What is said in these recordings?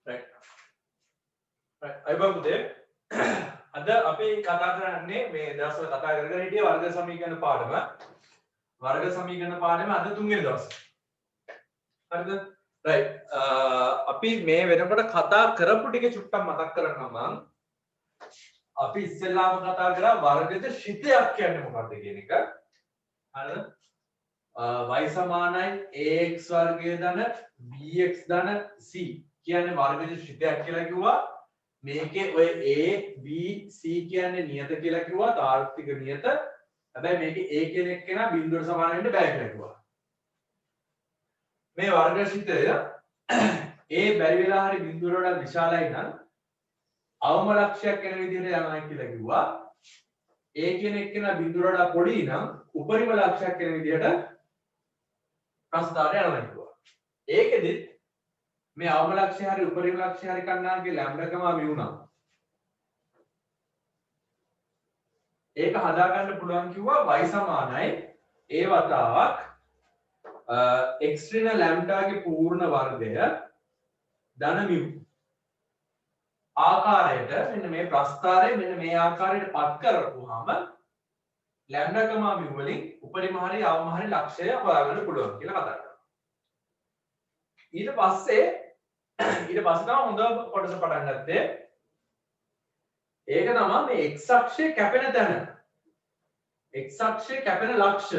right අයිබා පුතේ අද අපි කතා කරන්නේ මේ දවස්වල කතා කරගෙන හිටියේ වර්ග සමීකරණ පාඩම අද තුන්වෙනි දවසේ හරිද right අපි මේ වෙනකොට කතා කරපු ටික චුට්ටක් මතක් කරගන්නම් මම අපි ඉස්සෙල්ලාම කතා කරා වර්ගජ ශ්‍රිතයක් කියන්නේ මොකක්ද කියන එක හරිද y සමානයි ax වර්ගය ධන bx ධන c කියන්නේ වර්ගජ ශ්‍රිතයක් කියලා කිව්වා මේකේ ඔය a b c කියන්නේ නියත කියලා කිව්වා තාර්කික නියත හැබැයි මේකේ a කියන එක්කෙනා බිඳුවට සමාන වෙන්න බෑ කියලා කිව්වා මේ වර්ග ශ්‍රිතය a බැරි වෙලා හරි බිඳුවට වඩා විශාලයි නම් අවම ලක්ෂයක් වෙන විදිහට යනවා කියලා කිව්වා a කියන එක්කෙනා බිඳුවට වඩා පොඩි නම් උපරිම ලක්ෂයක් වෙන විදිහට ප්‍රස්තාරය යනවා කිව්වා ඒකෙදිත් මේ අවම ලක්ෂය හරි උපරිම ලක්ෂය හරි කන්නාගේ ලැම්ඩා μ වුණා. ඒක හදා ගන්න පුළුවන් කිව්වා y සමානයි a වතාවක් x ඍණ ලැම්ඩාගේ පූර්ණ වර්ගය ධන μ. ආකාරයට මෙන්න මේ ප්‍රස්තාරය මෙන්න මේ ආකාරයට පත් කරපුවාම ලැම්ඩා μ වලින් උපරිම හරි අවම හරි ලක්ෂය හොයාගන්න පුළුවන් කියලා කතා කරනවා. ඊට පස්සේ තමයි හොඳ කොටස පටන් ගත්තේ ඒක තමයි මේ x අක්ෂයේ කැපෙන තැන x අක්ෂයේ කැපෙන ලක්ෂ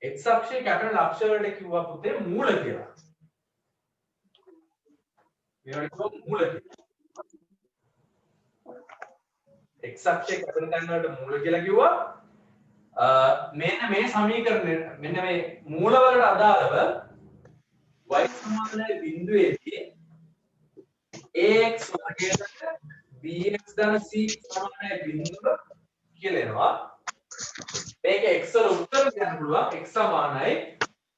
x අක්ෂයේ කැපෙන ලක්ෂ වලට කිව්වා පුතේ මූල කියලා මේවට කිව්වා මූල කියලා x අක්ෂයේ කැපෙන තැන වලට මූල කියලා කිව්වා මෙන්න මේ සමීකරණය මෙන්න මේ මූල වලට අදාළව y සමානයි බිඳුවේදී ax වර්ගය ධන bx ධන c සමානයි බිඳුව කියලා එනවා මේක x වල උත්තර ගන්න පුළුවන් x සමානයි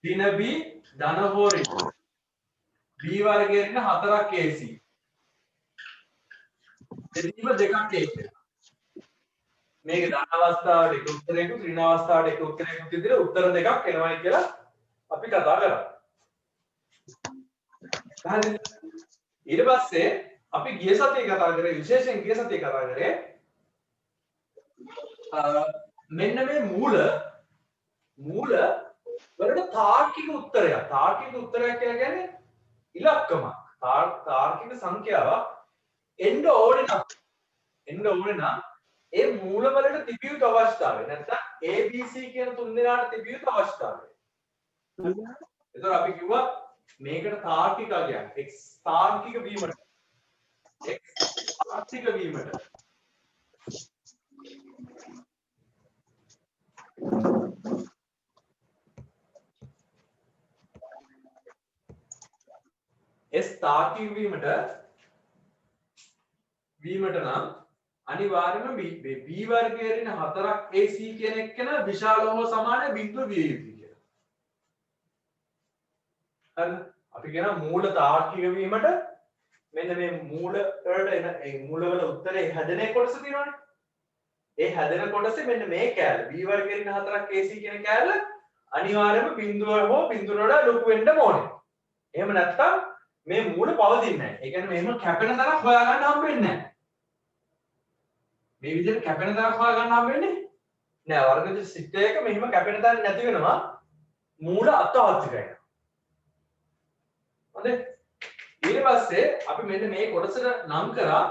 ධන b ධන හෝ ඍණ b වර්ගයේ ඍණ 4ක් ac දෙකම දෙකක් ac මේක ධන අවස්ථාවට එක උත්තරයකුත් ඍණ අවස්ථාවට එක උත්තරයකුත් විදිහට උත්තර දෙකක් එනවායි කියලා අපි කතා කරා ඊට පස්සේ අපි ගිය සතියේ කතා කරේ විශේෂයෙන් ගිය සතියේ කතා කරේ මෙන්න මේ මූල වලට තාර්කික උත්තරයක් කියලා කියන්නේ ඉලක්කමක් තාර්කික සංඛ්‍යාවක් එන්න ඕනේ නම් ඒ මූල වලට තිබිය යුතු අවස්ථාවය නැත්නම් ABC කියන තුන් දෙනාට තිබිය යුතු අවස්ථාවය එතකොට අපි කිව්වා මේකට තාර්කික අගයක් x තාර්කික වීමට s තාර්කික වීමට නම් අනිවාර්යයෙන්ම b වර්ගයේ ඍණ 4ක් ac කියන එක්කන විශාල හෝ සමාන බිඳුව විය යුතුයි හරි අපි කියන මූල තාර්කික වීමට මෙන්න මේ මූල වලට එන ඒ මූල වල උත්තරේ හැදෙන කොටස තියෙනවනේ ඒ හැදෙන කොටසේ මෙන්න මේ කෑල්ල b වර්ගයේ ඍණ 4ක් ac කියන කෑල්ල අනිවාර්යයෙන්ම බිඳුව හෝ බිඳුවට වඩා ලොකු වෙන්න ඕනේ එහෙම නැත්නම් මේ මූල පවතින්නේ නැහැ ඒ කියන්නේ මෙහෙම කැපෙන තරක් හොයාගන්න හම්බ වෙන්නේ නැහැ මේ විදිහට කැපෙන තරක් හොයාගන්න හම්බ වෙන්නේ නෑ වර්ගජ ශ්‍රිතයක මෙහෙම කැපෙන තරක් නැති වෙනවා මූල අත්වාර්ථිකයි හොඳයි ඊට පස්සේ අපි මෙන්න මේ කොටසට නම් කරා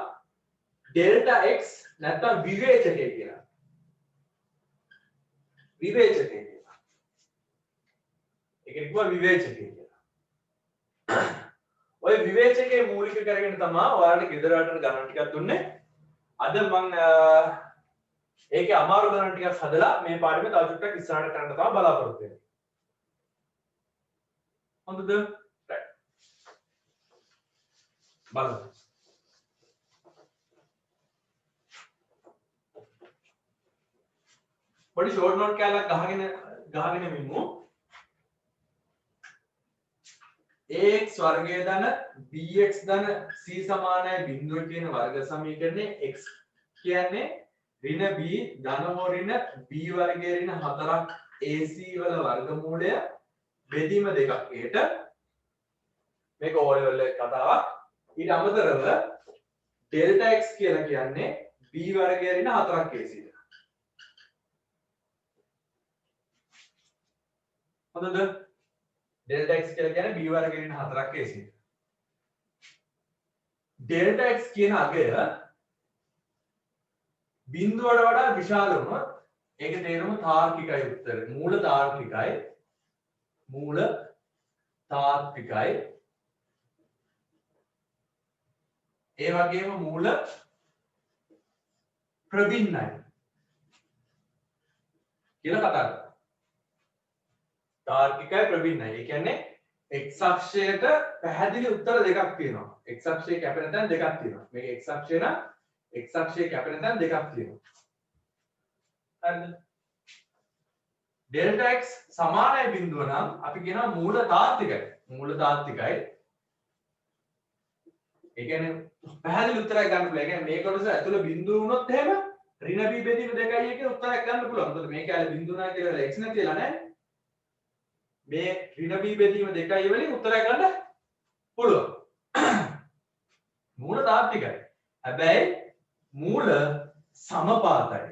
ඩෙල්ටා x නැත්නම් විවේචකය කියලා. ඒක කිව්වා විවේචකය කියලා. ඔය විවේචකයේ මූලික කරගෙන තමයි ඔයාලට ගෙදර වලට ගණන් ටිකක් දුන්නේ. අද මම ඒකේ අමාරු ගණන් ටිකක් හදලා මේ පාඩමේ තව චුට්ටක් ඉස්සරහට කරන්න තමයි බලාපොරොත්තු වෙන්නේ. හොඳද? බලමු පොඩි ෂෝට් නෝට් කැලක් ගහගෙන මිමු ax වර්ගය ධන bx ධන c සමානයි බිඳුව කියන වර්ග සමීකරණේ x කියන්නේ ඍණ b ධන හෝ ඍණ b වර්ගයේ ඍණ 4ක් ac වල වර්ගමූලය බෙදීම දෙකක් ඒට මේක O level එකේ කතාවක්. ඊට අමතරව delta x කියලා කියන්නේ b වර්ගය ඍණ 4ක් AC. හොඳද? delta x කියලා කියන්නේ b වර්ගය ඍණ 4ක් AC. delta x කියන අගය බිඳුවට වඩා විශාල වුණොත් ඒක තේරුම තාර්කිකයි උත්තරේ. මූල තාර්කිකයි. මූල තාර්කිකයි. ඒ වගේම මූල ප්‍රභින්නයි කියලා කතා කරනවා. තාර්කිකයි ප්‍රභින්නයි. ඒ කියන්නේ x අක්ෂයට පැහැදිලි උත්තර දෙකක් තියෙනවා. x අක්ෂයේ කැපෙන තැන් දෙකක් තියෙනවා. මේක x අක්ෂය නම් x අක්ෂයේ කැපෙන තැන් දෙකක් තියෙනවා. හරිද? delta x සමානයි බිඳුව නම් අපි කියනවා මූල තාත්විකයි. මූල තාත්විකයි. ඒ කියන්නේ පැහැදිලි උත්තරයක් ගන්න පුළුවන්. ඒ කියන්නේ මේ කොටස ඇතුළේ බිඳුව වුණොත් එහෙම ඍණ b බෙදීම 2යි කියන උත්තරයක් ගන්න පුළුවන්. මොකද මේක ඇල බිඳුව නැහැ කියලා x නැතිලා නැහැ. මේ ඍණ b බෙදීම 2යි වලින් උත්තරයක් ගන්න පුළුවන්. මූල තාත්විකයි. හැබැයි මූල සමපාතයි.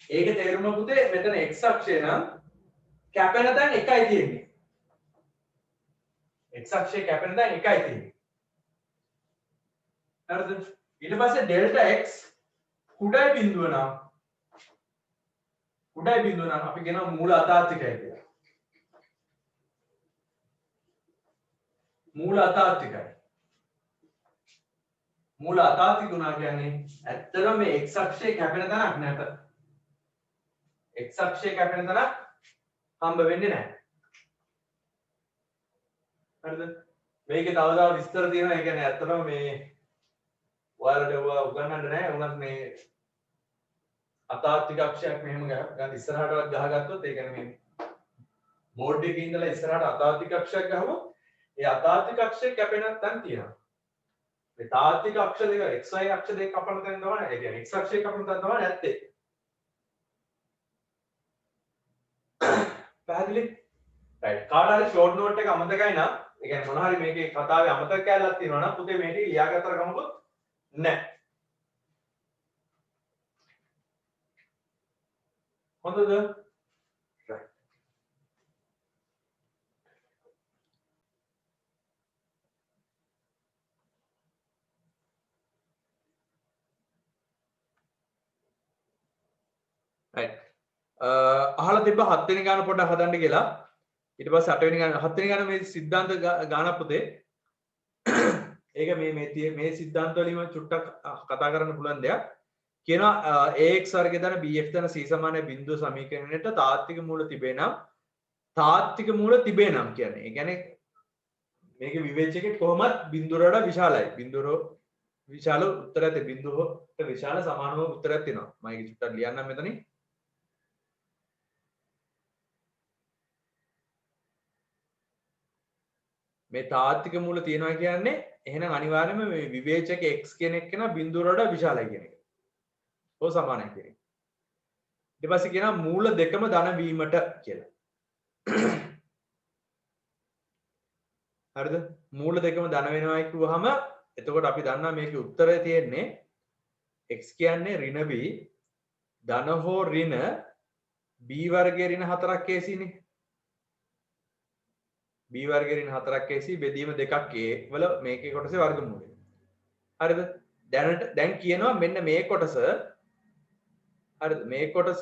ඒක තේරුම පුතේ මෙතන x අක්ෂය නම් කැපෙන තැන් එකයි තියෙන්නේ. x අක්ෂයේ කැපෙන තැන් එකයි තියෙන්නේ. හරිද? ඊට පස්සේ delta x කුඩයි බිඳුව නම් අපි කියනවා මූල අතාර්ථිකයි කියලා. මූල අතාර්ථිකයි. මූල අතාර්ථික උනා කියන්නේ ඇත්තටම මේ x අක්ෂයේ කැපෙන තැනක් නැත. x අක්ෂයේ කැපෙන තැනක් හම්බ වෙන්නේ නැහැ. හරිද? මේකේ තව විස්තර තියෙනවා. ඒ කියන්නේ ඇත්තටම මේ ඔයාලට ඔයා උගන්වන්න නැහැ. උනත් මේ අතාර්ථික අක්ෂයක් මෙහෙම ගන්න ඉස්සරහටවත් ගහගත්තොත් ඒ කියන්නේ මේ බෝඩ් එකේ ඉඳලා ඉස්සරහට අතාර්ථික අක්ෂයක් ගහුවොත් ඒ අතාර්ථික අක්ෂයේ කැපෙන තැන් තියෙනවා. මේ තාර්ථික අක්ෂ දෙක xy අක්ෂ දෙක කපන තැන් තමයි. ඒ කියන්නේ x අක්ෂයේ කපන තැන් තමයි නැත්තේ. පැහැදිලි? right. කාට හරි ෂෝට් නෝට් එක අමතකයි නම් ඒ කියන්නේ මොන හරි මේකේ කතාවේ අමතක කැලලක් තියෙනවා නම් පුතේ මේක ලියාගත්තර ගමුකොත් නැහැ. හොඳද? right. right. අහලා තිබ්බ 7 වෙනි ගාන පොඩ්ඩක් හදන්න කියලා. ඊට පස්සේ 8 වෙනි ගාන 7 වෙනි ගාන මේ සිද්ධාන්ත ගාන පුතේ. ඒක මේ සිද්ධාන්ත වලින්ම චුට්ටක් කතා කරන්න පුළුවන් දෙයක්. කියනවා ax වර්ගය දන bx දන c සමානයි බිඳුව සමීකරණයට තාත්වික මූල තිබේ නම් කියන්නේ. ඒ කියන්නේ මේකේ විවේචකෙ කොහොමත් බිඳුවට වඩා විශාලයි. බිඳුවට විශාල උත්තරයක් තියෙනවා. බිඳුවට විශාල සමානම උත්තරයක් තියෙනවා. මම ඒක චුට්ටක් ලියන්නම් මෙතනින්. මේ තාත්වික මූල තියෙනවා කියන්නේ එහෙනම් අනිවාර්යයෙන්ම මේ විවේචක x කියන එක න බිඳුවට වඩා විශාලයි කියන එක. ඔය සමානයි කියන එක. ඊට පස්සේ කියනවා මූල දෙකම ධන වීමට කියලා. හරිද? මූල දෙකම ධන වෙනවා කිව්වහම එතකොට අපි දන්නවා මේකේ උත්තරය තියෙන්නේ x කියන්නේ ඍණ b ධන හෝ ඍණ b වර්ගයේ ඍණ 4ක් AC නේ. b වර්ගයේ ඍණ 4ක් AC බෙදීම 2ක් a වල මේකේ කොටසේ වර්ගමූලය. හරිද? දැන් කියනවා මෙන්න මේ කොටස හරිද? මේ කොටස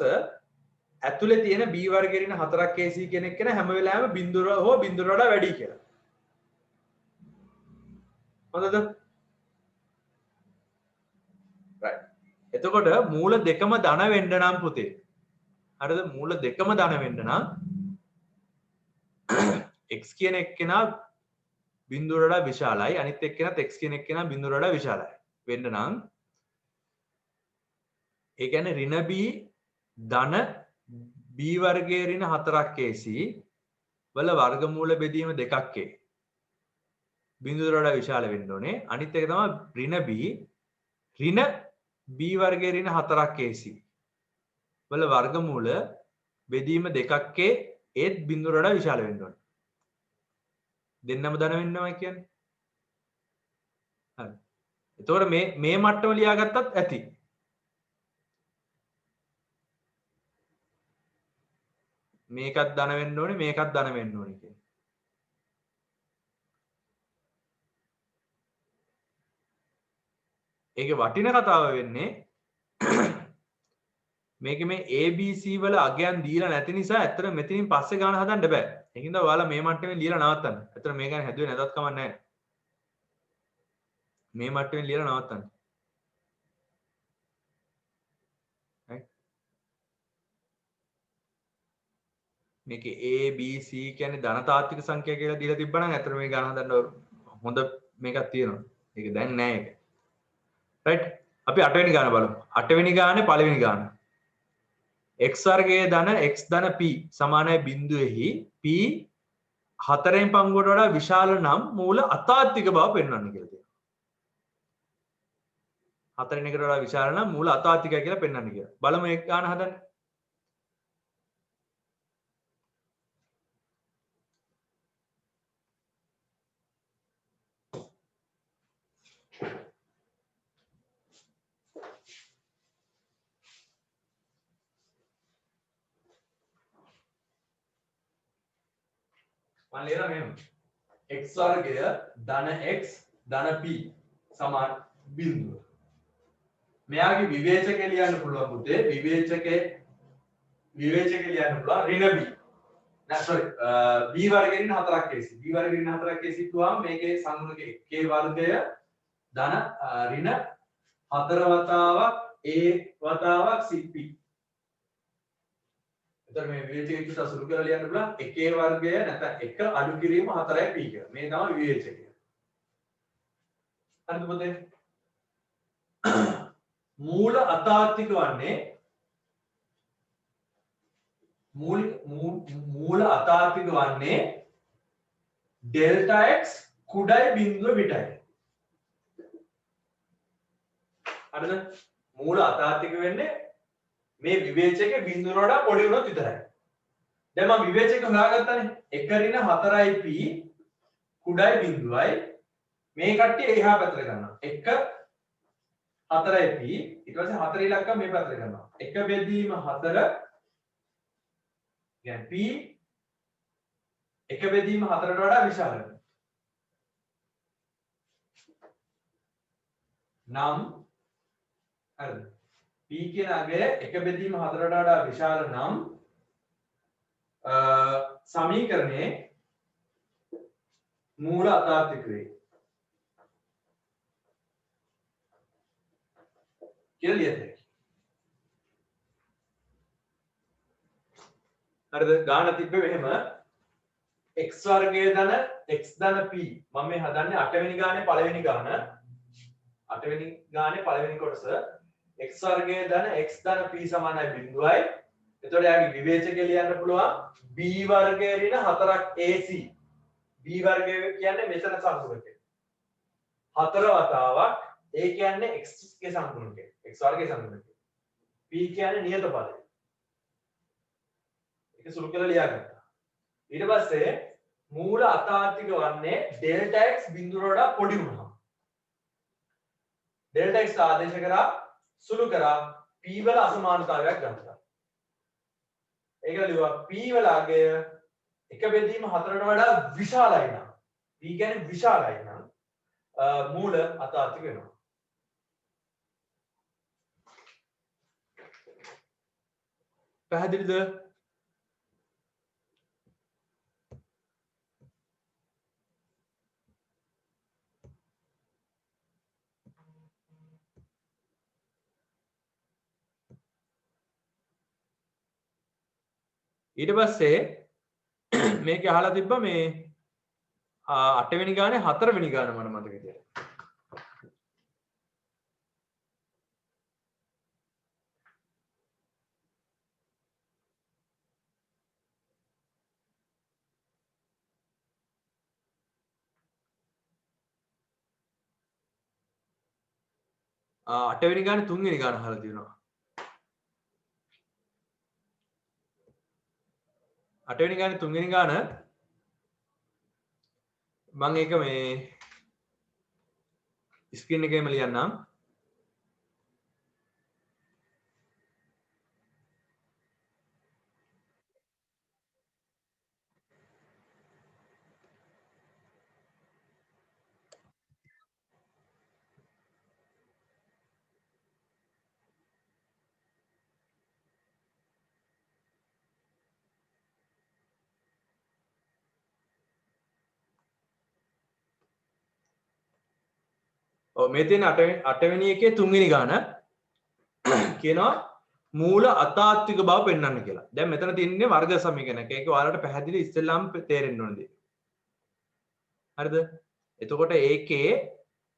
ඇතුලේ තියෙන b වර්ගයේ ඍණ 4ක් AC කියන එක හැම වෙලාවෙම බිඳුර හෝ බිඳුර වඩා වැඩි කියලා. හොඳද? right. එතකොට මූල දෙකම ධන වෙන්න නම් පුතේ. හරිද? මූල දෙකම ධන වෙන්න නම් x කියන එක්කෙනා බිඳුවට වඩා විශාලයි. අනිත් එක්කෙනාත් x කියන එක්කෙනා බිඳුවට වඩා විශාලයි. වෙන්න නම් ඒ කියන්නේ ඍණ b ධන b වර්ගයේ ඍණ 4ක් AC වල වර්ගමූල බෙදීම 2ක් a. බිඳුවට වඩා විශාල වෙන්න ඕනේ. අනිත් එක තමයි ඍණ b වර්ගයේ ඍණ 4ක් AC වල දෙන්නම ධන වෙන්නමයි කියන්නේ. හරි. එතකොට මේ මට්ටම ලියාගත්තත් ඇති. මේකත් ධන වෙන්න ඕනේ මේකත් ධන වෙන්න ඕනේ කියන්නේ. ඒකේ වටින කතාව වෙන්නේ මේකේ මේ ABC වල අගයන් දීලා නැති නිසා ඇත්තට මෙතනින් පස්සේ ගාන හදන්න බෑ. ඒකින්ද ඔයාලා මේ මට්ටමේ ලියලා නවත්තන්න. ඇත්තට මේක හැදුවේ නැතත් කමක් නැහැ. මේ මට්ටමේ ලියලා නවත්තන්න. මේකේ A B C කියන්නේ ධනතාත්වික සංඛ්‍යා කියලා දීලා තිබ්බනම් ඇත්තට මේ ගණන් හදන්න හොඳ මේකක් තියෙනවා. ඒක දැන් නෑ ඒක. රයිට්. අපි 8 වෙනි ගාන බලමු. 8 වෙනි ගානේ පළවෙනි ගාන. x වර්ගයේ ධන x ධන p සමානයි බිඳුවේහි p 4න් පංගුවට වඩා විශාල නම් මූල අතාත්වික බව පෙන්වන්න කියලා තියෙනවා. 4න් එකට වඩා විශාල නම් මූල අතාත්විකයි කියලා පෙන්වන්න කියලා. බලමු ඒක ගාන හදන්න. මම ලියනවා මෙහෙම. x වර්ගය ධන x ධන p සමාන බිඳුව. මෙයාගේ විවේචකය ලියන්න පුළුවන් පුතේ. විවේචකේ ලියන්න පුළුවන් ඍණ b. නෑ sorry b වර්ගයෙන් 4ක් AC. b වර්ගයෙන් 4ක් AC තුවාම මේකේ සංගුණක k වර්ගය ධන ඍණ 4 වතාවක් a වතාවක් cp. එතකොට මේ විවේචකය ඉස්සර සුළු කරලා ලියන්න පුළුවන් එකේ වර්ගය නැත්නම් 1 අඩු කිරීම 4යි p කියලා. මේ තමයි විවේචකය. හරිද පුතේ? මූල අතාත්වික වන්නේ මූල අතාත්වික වන්නේ ඩෙල්ටා x කුඩයි බිඳුව පිටයි. හරිද? මූල අතාත්වික වෙන්නේ මේ විවේචකයේ බිඳුවට වඩා පොඩි වුණොත් විතරයි. දැන් මම විවේචක හොයාගත්තානේ. 1 ඍණ 4යි p කුඩයි බිඳුවයි මේ කට්ටිය එහා පැත්තට ගන්නවා. 1 4යි p ඊට පස්සේ 4 ඉලක්කම මේ පැත්තට ගන්නවා. 1 බෙදීම 4 කියන්නේ p 1 බෙදීම 4ට වඩා විශාලයි. නම් හරිද? p කියන අගය 1 බෙදීම 4ට වඩා විශාල නම් සමීකරණයේ මූල අතාත්වික වේ. කියලා ලියන්නේ. හරිද? ගාන තිබ්බේ මෙහෙම x වර්ගයේ ධන x ධන p මම මේ හදන්නේ 8 වෙනි ගානේ පළවෙනි ගාන 8 වෙනි ගානේ පළවෙනි කොටස x වර්ගයේ ධන x ධන p සමානයි බිඳුවයි. එතකොට යාගේ විවේචකය ලියන්න පුළුවන් b වර්ගයේ ඍණ 4ක් ac b වර්ගය කියන්නේ මෙතන සංගුණකය 4 වතාවක් a කියන්නේ x ගේ සංගුණකය x වර්ගයේ සංගුණකය p කියන්නේ නියත පදය. ඒක සුළු කරලා ලියාගත්තා. ඊට පස්සේ මූල අතාත්වික වන්නේ ඩෙල්ටා x බිඳුවට වඩා පොඩි වුණා. ඩෙල්ටා x ආදේශ කරා සුළු කරා p වල අසමානතාවයක් ගන්නවා. ඒක ලියුවා p වල අගය 1 බෙදීම 4ට වඩා විශාලයි නම් p කියන්නේ විශාලයි නම් මූල අතාත්වික වෙනවා. පැහැදිලිද? ඊට පස්සේ මේක අහලා තිබ්බා මේ 8 වෙනි ගානේ 4 වෙනි ගාන මම මතක හිටියට. අටවෙනි ගානේ තුන්වෙනි ගාන අහලා තියෙනවා. අටවෙනි ගානේ තුන්වෙනි ගාන මම ඒක මේ ස්ක්‍රීන් එකේම ලියන්නම්. ඔව් මේ තියෙන 8 වෙනි එකේ 3 වෙනි ගාන කියනවා මූල අතාත්වික බව පෙන්වන්න කියලා. දැන් මෙතන තියන්නේ වර්ග සමීකරණයක්. ඒක ඔයාලට පැහැදිලි ඉස්සෙල්ලාම තේරෙන්න ඕන දේ. හරිද? එතකොට ඒකේ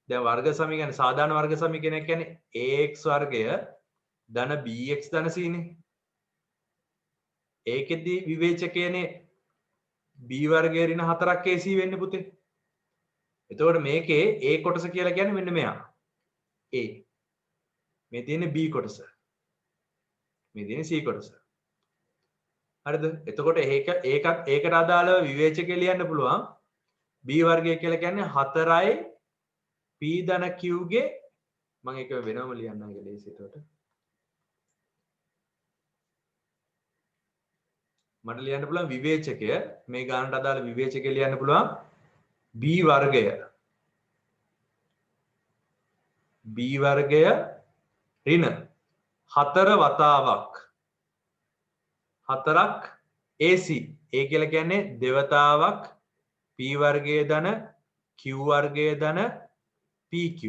දැන් වර්ග සමීකරණ සාධාරණ වර්ග සමීකරණයක් කියන්නේ ax වර්ගය ධන bx ධන c නේ. ඒකෙදි විවේචකයනේ b වර්ගය ඍණ 4ක් ac වෙන්නේ පුතේ. එතකොට මේකේ a කොටස කියලා කියන්නේ මෙන්න මෙයා. a. මේ තියෙන්නේ b කොටස. මේ තියෙන්නේ c කොටස. හරිද? එතකොට ඒකට අදාළව විවේචකය ලියන්න පුළුවන්. b වර්ගය කියලා කියන්නේ 4යි p ධන q ගේ මම ඒක වෙනම ලියන්නම් ඒක ලේසි එතකොට. මට ලියන්න පුළුවන් විවේචකය මේ ගානට අදාළ විවේචකය ලියන්න පුළුවන් b වර්ගය. b වර්ගය ඍණ 4 වතාවක් 4ක් AC. A කියලා කියන්නේ දෙවතාවක් p වර්ගයේ ධන q වර්ගයේ ධන pq.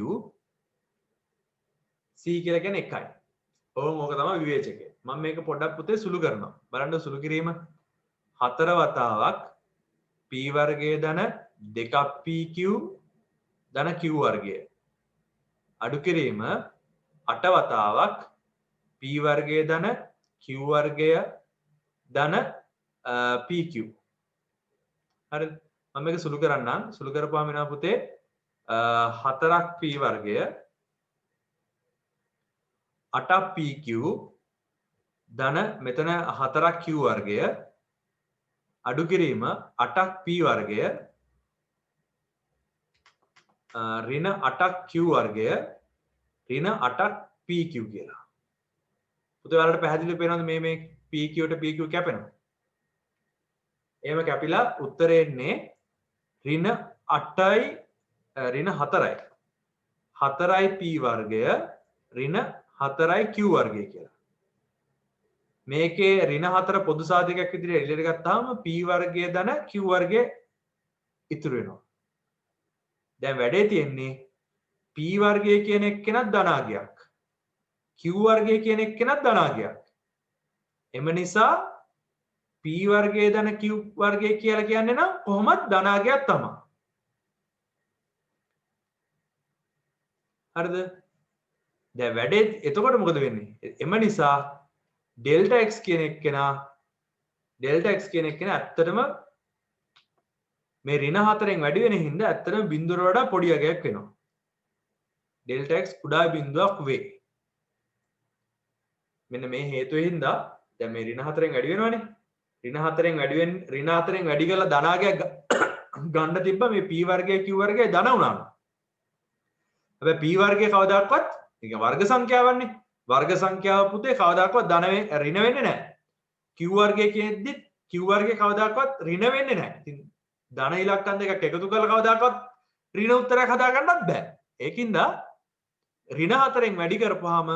c කියලා කියන්නේ 1යි. ඕක තමයි විවේචකය. මම මේක පොඩ්ඩක් පුතේ සුළු කරනවා. බලන්න සුළු කිරීම 4 වතාවක් p වර්ගයේ ධන 2ක් pq ධන q වර්ගය. අඩු කිරීම 8 වතාවක් p වර්ගයේ ධන q වර්ගය ධන pq. හරිද? මම මේක සුළු කරන්නම්. සුළු කරපුවාම වෙනවා පුතේ 4ක් p වර්ගය 8ක් pq ධන මෙතන 4ක් q වර්ගය අඩු කිරීම 8ක් p වර්ගය ඍණ 8ක් q වර්ගය ඍණ 8ක් pq කියලා. පුතේ ඔයාලට පැහැදිලිව පේනවද මේ pq ට pq කැපෙනවා? එහෙම කැපිලා උත්තරේ එන්නේ ඍණ 8යි ඍණ 4යි 4යි p වර්ගය ඍණ 4යි q වර්ගය කියලා. මේකේ ඍණ 4 පොදු සාධකයක් විදිහට එළියට ගත්තාම p වර්ගය ධන q වර්ගය ඉතුරු වෙනවා. දැන් වැඩේ තියෙන්නේ p වර්ගය කියන එක්කෙනත් ධනාගයක් q වර්ගය කියන එක්කෙනත් ධනාගයක්. එම නිසා p වර්ගයේ ධන q වර්ගය කියලා කියන්නේ නම් කොහොමත් ධනාගයක් තමයි. හරිද? දැන් වැඩේ එතකොට මොකද වෙන්නේ? එම නිසා ඩෙල්ටා x කියන එක්කෙනා ඇත්තටම මේ ඍණ 4න් වැඩි වෙන හින්දා ඇත්තටම බිඳුවට වඩා පොඩි අගයක් වෙනවා. ඩෙල්ටා x කුඩා බිඳුවක් වේ. මෙන්න මේ හේතුවෙන් හින්දා දැන් මේ ඍණ 4න් වැඩි වෙනවනේ. ඍණ 4න් වැඩි කරලා ධනාගයක් ගන්න තිබ්බ මේ p වර්ගය q වර්ගය ධන වුණා. හැබැයි p වර්ගය කවදාකවත් ඒක වර්ග සංඛ්‍යාවන්නේ. වර්ග සංඛ්‍යාව පුතේ කවදාකවත් ඍණ වෙන්නේ නැහැ. q වර්ගය කියද්දි q වර්ගය කවදාකවත් ඍණ වෙන්නේ නැහැ. ඉතින් ධන ඉලක්කම් දෙකක් එකතු කරලා කවදාකවත් ඍණ උත්තරයක් හදා ගන්නත් බෑ. ඒකින්ද ඍණ 4න් වැඩි කරපුවාම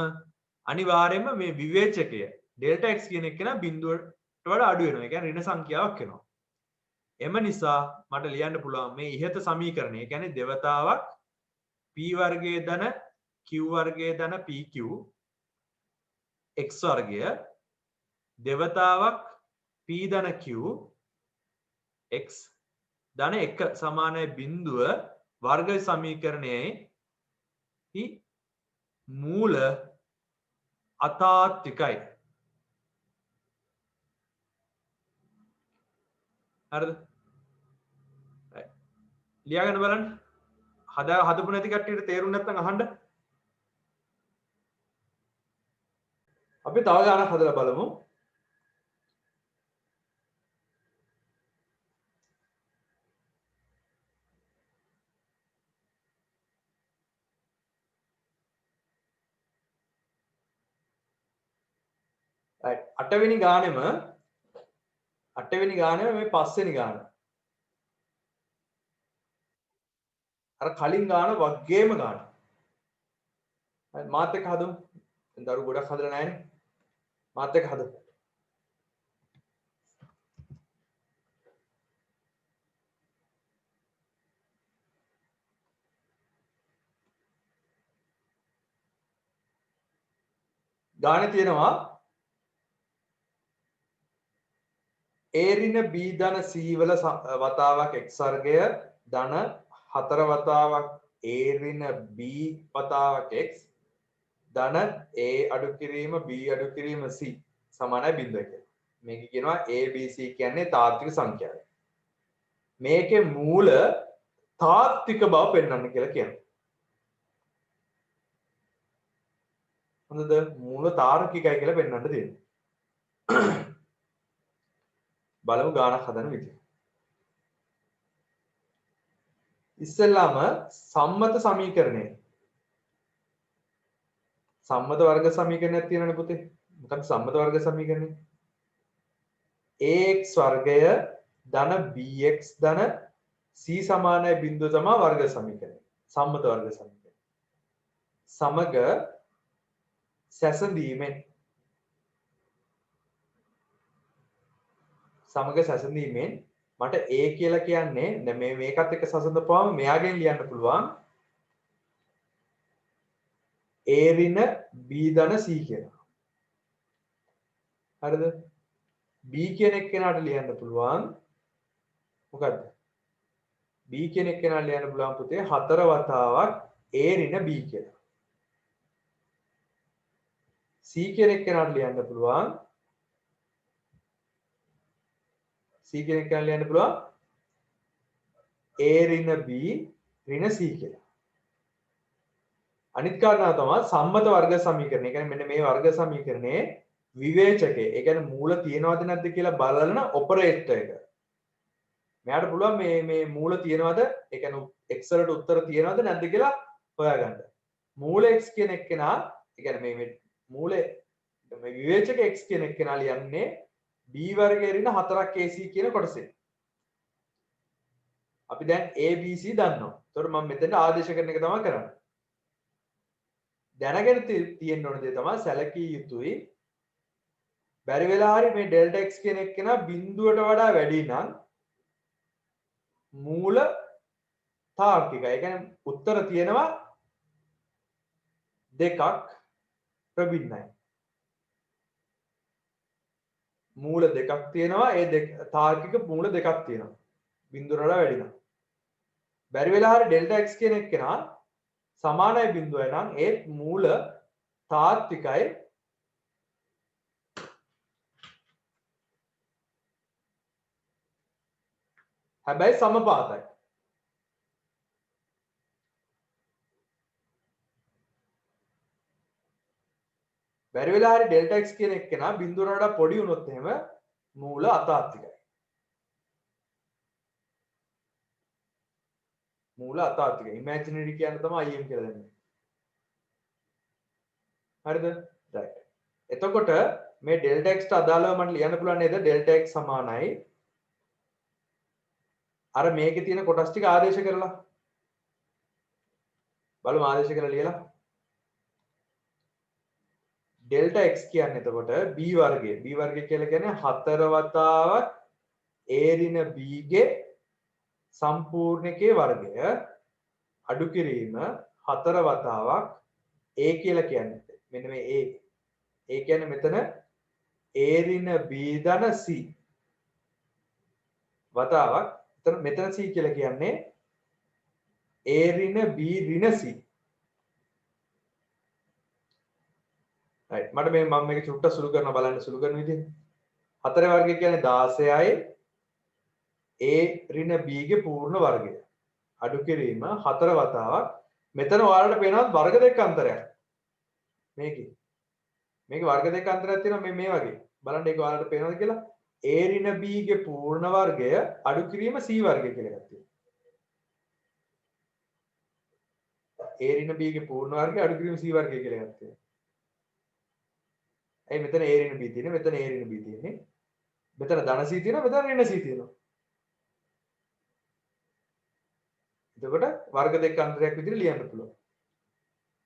අනිවාර්යයෙන්ම මේ විවේචකය ඩෙල්ටා x කියන එක න බිඳුවට වඩා අඩු වෙනවා. ඒ කියන්නේ ඍණ සංඛ්‍යාවක් වෙනවා. එම නිසා මට ලියන්න පුළුවන් මේ ඉහත සමීකරණය. ඒ කියන්නේ දෙවතාවක් p වර්ගයේ ධන q වර්ගයේ ධන pq x වර්ගය දෙවතාවක් p ධන q x ධන 1 සමානයි බිඳුව වර්ග සමීකරණයේ මූල අතාත්විකයි. හරිද? ලියාගන්න බලන්න. හදපු නැති කට්ටියට තේරුම් නැත්නම් අහන්න. අපි තව ගානක් හදලා බලමු. right අටවෙනි ගානෙම මේ පස්වෙනි ගාන අර කලින් ගාන වගේම ගාන මාත් එක්ක හදමු දැන් දරු ගොඩක් හදලා නැහැනේ මාත් එක්ක හදමු ගානේ තියෙනවා a ඍණ b ධන c වල වතාවක් x වර්ගය ධන 4 වතාවක් a ඍණ b වතාවක් x ධන a අඩු කිරීම b අඩු කිරීම c සමානයි 0 කියලා. මේක කියනවා a b c කියන්නේ තාත්වික සංඛ්‍යාව. මේකේ මූල තාත්වික බව පෙන්වන්න කියලා කියනවා. හොඳද? මූල තාර්කිකයි කියලා පෙන්වන්න දෙන්නේ. බලමු ගානක් හදන විදිහ. ඉස්සෙල්ලාම සම්මත සමීකරණය. සම්මත වර්ග සමීකරණයක් තියෙනවනේ පුතේ. මොකක්ද සම්මත වර්ග සමීකරණය? ax වර්ගය ධන bx ධන c සමානයි 0 තමයි වර්ග සමීකරණය. සම්මත වර්ග සමීකරණය. සමග සැසඳීමෙන් මට a කියලා කියන්නේ දැන් මේකත් එක්ක සසඳපුවාම මෙයාගෙන් ලියන්න පුළුවන් a ඍණ b ධන c කියලා. හරිද? b කියන එක්කෙනාට ලියන්න පුළුවන් මොකද්ද? b කියන එක්කෙනාට ලියන්න පුළුවන් පුතේ 4 වතාවක් a ඍණ b කියලා. c කියන එක්කෙනාට ලියන්න පුළුවන් a ඍණ b ඍණ c කියලා. අනිත් කාරණාව තමයි සම්මත වර්ග සමීකරණය. ඒ කියන්නේ මෙන්න මේ වර්ග සමීකරණයේ විවේචකය. ඒ කියන්නේ මූල තියනවද නැද්ද කියලා බලන ඔපරේටර් එක. මෙයාට පුළුවන් මේ මූල තියනවද? ඒ කියන්නේ x වලට උත්තර තියනවද නැද්ද කියලා හොයාගන්න. මූල x කියන එක්කෙනා ඒ කියන්නේ මේ මූලේ මේ විවේචක x කියන එක්කෙනා ලියන්නේ b වර්ගයේ ඍණ 4ක් ac කියන කොටසේ. අපි දැන් abc දන්නවා. ඒතකොට මම මෙතන ආදේශ කරන එක තමයි කරන්නේ. දැනගෙන තියෙන්න ඕන දේ තමයි සැලකිය යුතුයි. බැරි වෙලා හරි මේ ඩෙල්ටා x කියන එක්කෙනා බිඳුවට වඩා වැඩි නම් මූල තාර්කිකයි. ඒ කියන්නේ උත්තර තියෙනවා දෙකක් ප්‍රබින්නයි. මූල දෙකක් තියෙනවා. ඒ තාර්කික මූල දෙකක් තියෙනවා. බිඳුවට වඩා වැඩි නම්. බැරි වෙලා හරි ඩෙල්ටා x කියන එක්කෙනා සමානයි බිඳුවයි නම් ඒත් මූල තාත්විකයි හැබැයි සමපාතයි. බැරි වෙලා හරි ඩෙල්ටා x කියන එක්කෙනා බිඳුවට වඩා පොඩි වුණොත් එහෙම මූල අතාත්විකයි. මූල අතාත්විකයි. ඉමේජිනරි කියන තමයි im කියලා දෙන්නේ. හරිද? right. එතකොට මේ ඩෙල්ටා x ට අදාළව මට ලියන්න පුළුවන් නේද? ඩෙල්ටා x සමානයි අර මේකේ තියෙන කොටස් ටික ආදේශ කරලා. බලමු ආදේශ කරලා ලියලා. ඩෙල්ටා x කියන්නේ එතකොට b වර්ගය. b වර්ගය කියලා කියන්නේ 4 වතාවක් a ඍණ b ගේ සම්පූර්ණකයේ වර්ගය අඩු කිරීම 4 වතාවක් a කියලා කියන්නේ. මෙන්න මේ a. a කියන්නේ මෙතන a ඍණ b ධන c වතාවක්. මෙතන c කියලා කියන්නේ a ඍණ b ඍණ c. right. මට මේ මම මේක චුට්ටක් සුළු කරනවා බලන්න සුළු කරන විදිහ. 4 වර්ගය කියන්නේ 16යි a ඍණ b ගේ පූර්ණ වර්ගය. අඩු කිරීම 4 වතාවක්. මෙතන ඔයාලට පේනවා වර්ග දෙක අන්තරයක්. මේකේ වර්ග දෙක අන්තරයක් තියෙනවා මේ වගේ. බලන්න ඒක ඔයාලට පේනවද කියලා? a ඍණ b ගේ පූර්ණ වර්ගය අඩු කිරීම c වර්ගය කියලා එකක් තියෙනවා. a ඍණ b ගේ පූර්ණ වර්ගය අඩු කිරීම c වර්ගය කියලා එකක් තියෙනවා. ඇයි මෙතන A ඍණ B තියෙන්නේ මෙතන A ඍණ B තියෙන්නේ මෙතන ධන C තියෙනවා මෙතන ඍණ C තියෙනවා එතකොට වර්ග දෙක අන්තරයක් විදිහට ලියන්න පුළුවන්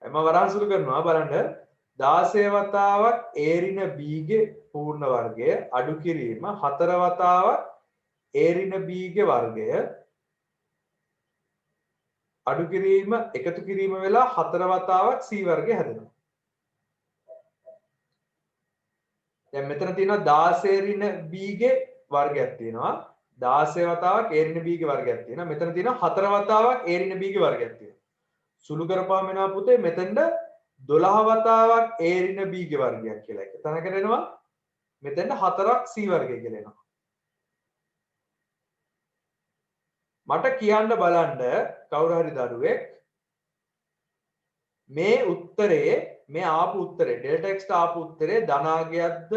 මම වරහන් සුළු කරනවා බලන්න 16 වතාවක් A ඍණ B ගේ පූර්ණ වර්ගය අඩු කිරීම 4 වතාවක් A ඍණ B ගේ වර්ගය අඩු කිරීම එකතු කිරීම වෙලා 4 වතාවක් C වර්ගය හැදෙනවා. දැන් මෙතන තියෙනවා 16 ඍණ B ගේ වර්ගයක් තියෙනවා. 16 වතාවක් A ඍණ B ගේ වර්ගයක් තියෙනවා. මෙතන තියෙනවා 4 වතාවක් A ඍණ B ගේ වර්ගයක් තියෙනවා. සුළු කරපුවාම වෙනවා පුතේ මෙතෙන්ද 12 වතාවක් A ඍණ B ගේ වර්ගයක් කියලා එක. තැනකට එනවා මෙතෙන්ද 4ක් C වර්ගය කියලා එනවා. මට කියන්න බලන්න කවුරු හරි දරුවෙක් මේ උත්තරේ මේ ආපු උත්තරේ ඩෙල්ටා x ට ආපු උත්තරේ ධනාගයක්ද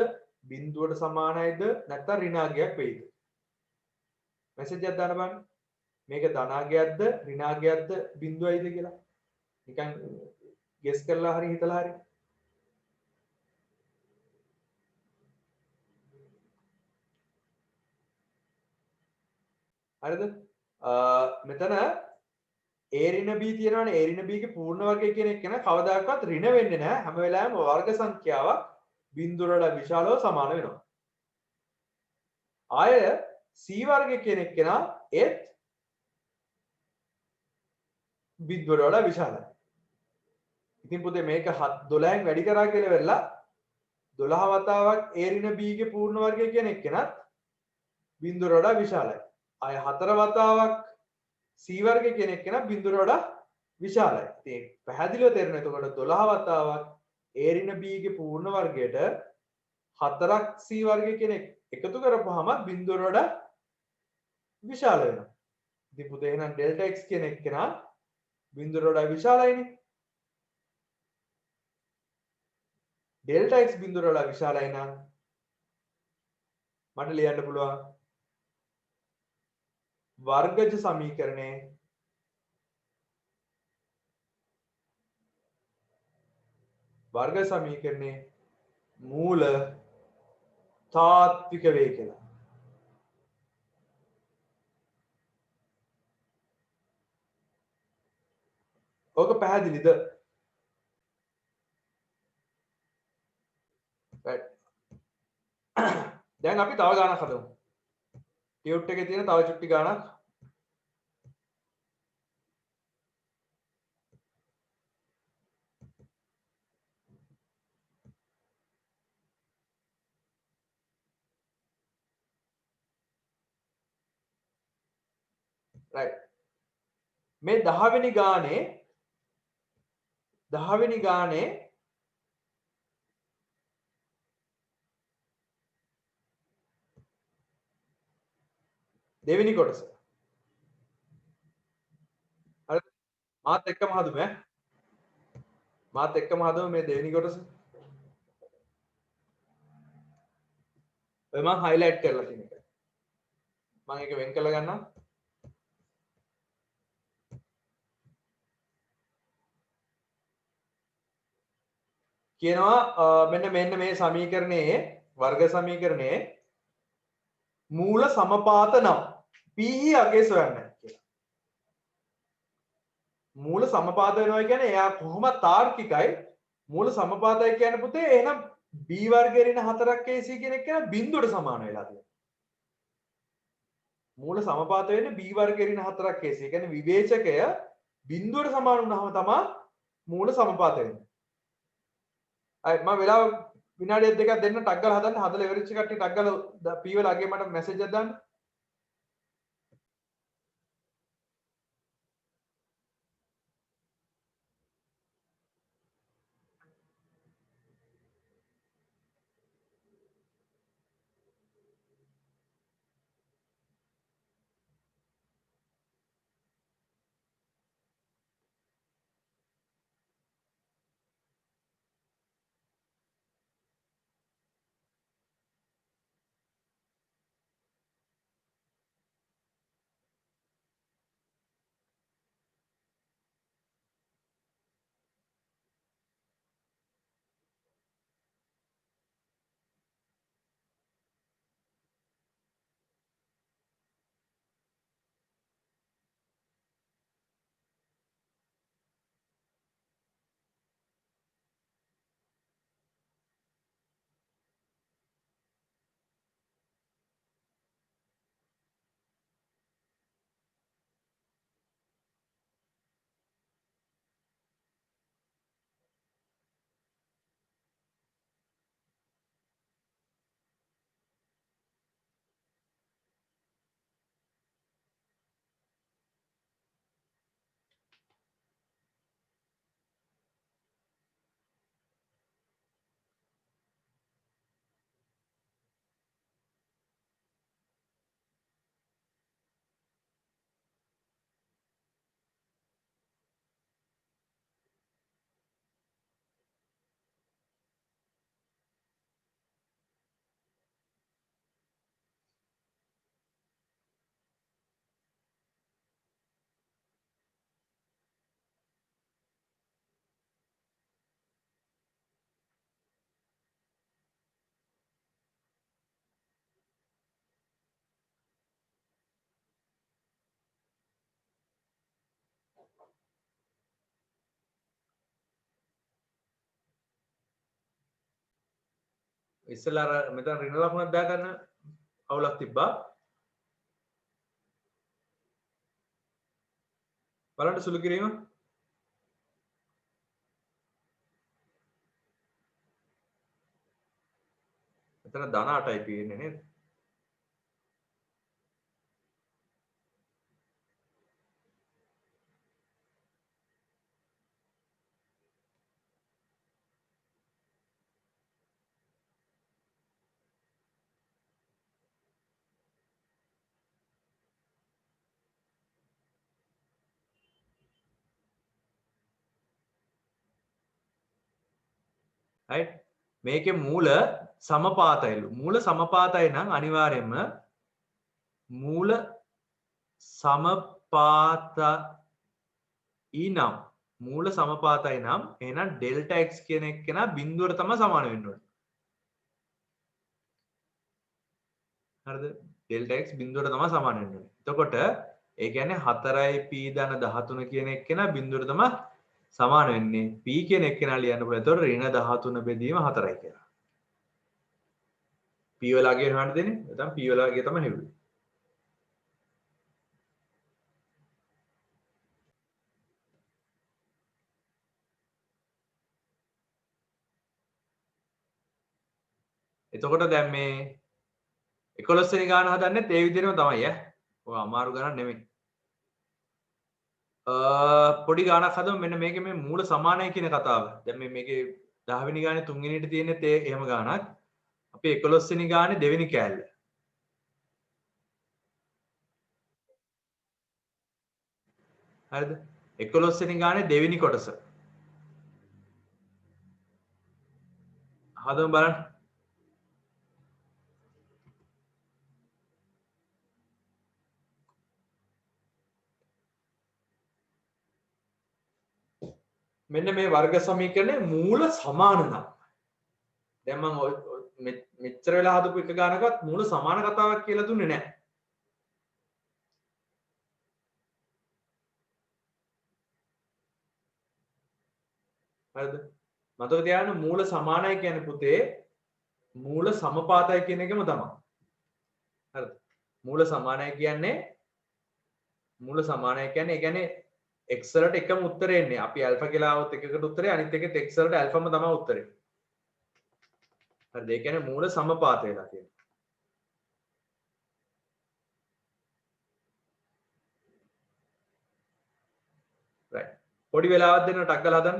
බිඳුවට සමානයිද නැත්නම් ඍණාගයක් වෙයිද? මෙසේජ් එකක් දාන්න බලන්න. මේක ධනාගයක්ද ඍණාගයක්ද බිඳුවයිද කියලා. නිකන් ගෙස් කරලා හරි හිතලා හරි. හරිද? මෙතන A ඍණ B තියෙනවනේ A ඍණ B ගේ පූර්ණ වර්ගය කියන එක න කවදාකවත් ඍණ වෙන්නේ නැහැ හැම වෙලාවෙම වර්ග සංඛ්‍යාවක් බිඳුවට වඩා විශාලව සමාන වෙනවා. ආය C වර්ගය කියන එක න ඒත් බිඳුවට වඩා විශාලයි. ඉතින් පුතේ මේක 12න් වැඩි කරා කියලා වෙලා 12 වතාවක් A ඍණ B ගේ පූර්ණ වර්ගය කියන එක නත් බිඳුවට වඩා විශාලයි. ආය 4 වතාවක් C වර්ගය කියන එක න බිඳුවට වඩා විශාලයි. ඉතින් පැහැදිලිව තේරෙනවා එතකොට 12 වතාවක් A ඍණ B ගේ පූර්ණ වර්ගයට 4ක් C වර්ගය කියන එකතු කරපුවාම බිඳුවට වඩා විශාල වෙනවා. ඉතින් පුතේ එහෙනම් ඩෙල්ටා x කියන එක න බිඳුවට වඩා විශාලයිනේ. ඩෙල්ටා x බිඳුවට වඩා විශාලයි නම් මට ලියන්න පුළුවන් වර්ගජ සමීකරණේ මූල තාත්වික වේ කියලා. ඕක පැහැදිලිද? දැන් අපි තව ගානක් හදමු. ටියුට් එකේ තියෙන තව චුට්ටි ගානක්. right. මේ 10 වෙනි ගානේ දෙවෙනි කොටස. හරි මාත් එක්කම හදමු ඈ. මාත් එක්කම හදමු මේ දෙවෙනි කොටස. ඔය මම highlight කරලා තියෙන එක. මම ඒක වෙන් කරලා ගන්නම්. කියනවා මෙන්න මේ සමීකරණයේ වර්ග සමීකරණයේ මූල සමපාත නම් PE අගේ සොයන්න කියලා. මූල සමපාත වෙනවා කියන්නේ එයා කොහොමද තාර්කිකයි මූල සමපාතයි කියන්නේ පුතේ එහෙනම් B වර්ගය ඍණ 4ක් AC කියන එක කියන බිඳුවට සමාන වෙලා තියෙනවා. මූල සමපාත වෙන්නේ B වර්ගය ඍණ 4ක් AC. ඒ කියන්නේ විවේචකය බිඳුවට සමාන වුණාම තමයි මූල සමපාත වෙන්නේ. අය මම වෙලාව විනාඩියක් දෙකක් දෙන්න ටක් ගාලා හදන්න හදලා ඉවරෙච්ච කට්ටිය ටක් ගාලා P වල අගේ මට මැසේජ් එකක් දාන්න. ඉස්සෙල්ලා අර මෙතන ඍණ ලකුණක් දාගන්න අවුලක් තිබ්බා. බලන්න සුළු කිරීම. මෙතන ධන 8යි තියෙන්නේ නේද? right මේකේ මූල සමපාතයිලු. මූල සමපාතයි නම් අනිවාර්යයෙන්ම මූල සමපාතයි නම් මූල සමපාතයි නම් එහෙනම් ඩෙල්ටා x කියන එක කෙනා බිඳුවට තමයි සමාන වෙන්න ඕනේ. හරිද? ඩෙල්ටා x බිඳුවට තමයි සමාන වෙන්න ඕනේ. එතකොට ඒ කියන්නේ 4p ධන 13 කියන එක කෙනා බිඳුවට තමයි සමාන වෙන්නේ. p කියන එක කෙනා ලියන්න පුළුවන්. එතකොට ඍණ 13 බෙදීම 4යි කියලා. p වලගේ හොයන්න දෙන්නේ. නැත්නම් p වලගේ තමයි හෙව්වේ. එතකොට දැන් මේ 11 වෙනි ගාන හදන්නෙත් ඒ විදිහටම තමයි ඈ. ඔය අමාරු ගණන් නෙමෙයි. පොඩි ගානක් හදමු මෙන්න මේකේ මේ මූල සමානයි කියන කතාව. දැන් මේකේ 10 වෙනි ගානේ 3 වෙනිට තියෙනෙත් එහෙම ගානක්. අපි 11 වෙනි ගානේ දෙවෙනි කෑල්ල. හරිද? 11 වෙනි ගානේ දෙවෙනි කොටස. හදමු බලන්න. මෙන්න මේ වර්ග සමීකරණයේ මූල සමාන නම්. දැන් මම මෙච්චර වෙලා හදපු එක ගානකවත් මූල සමාන කතාවක් කියලා දුන්නේ නැහැ. හරිද? මතක තියාගන්න මූල සමානයි කියන්නේ පුතේ මූල සමපාතයි කියන එකම තමයි. හරිද? මූල සමානයි කියන්නේ ඒ කියන්නේ x වලට එකම උත්තරේ එන්නේ. අපි ඇල්ෆා කියලා આવොත් එකකට උත්තරේ අනිත් එකෙත් x වලට ඇල්ෆාම තමයි උත්තරේ. හරිද? ඒ කියන්නේ මූල සමපාත වෙලා තියෙනවා. right. පොඩි වෙලාවක් දෙන්න ටක් ගාලා හදන්න.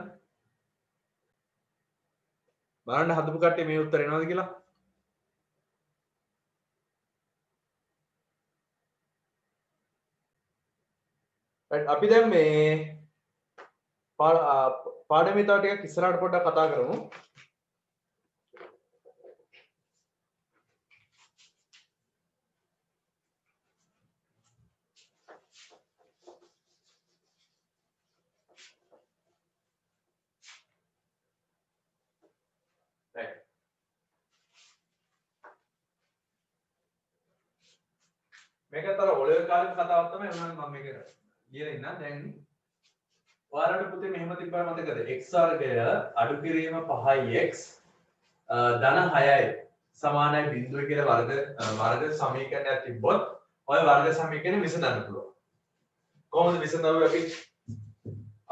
බලන්න හදපු කට්ටිය මේ උත්තර එනවද කියලා. right. අපි දැන් මේ පාඩමේ තව ටිකක් ඉස්සරහට පොඩ්ඩක් කතා කරමු. මේකතර ඔලේ කාලේ කතාවක් තමයි මම මේක ලියලා ඉන්නම්. දැන් ඔයාලට පුතේ මෙහෙම තිබ්බා මතකද? x වර්ගය අඩු කිරීම 5x ධන 6යි සමානයි බිඳුව කියලා වර්ග සමීකරණයක් තිබ්බොත් ඔය වර්ග සමීකරණය විසඳන්න පුළුවන්. කොහොමද විසඳන්නේ අපි?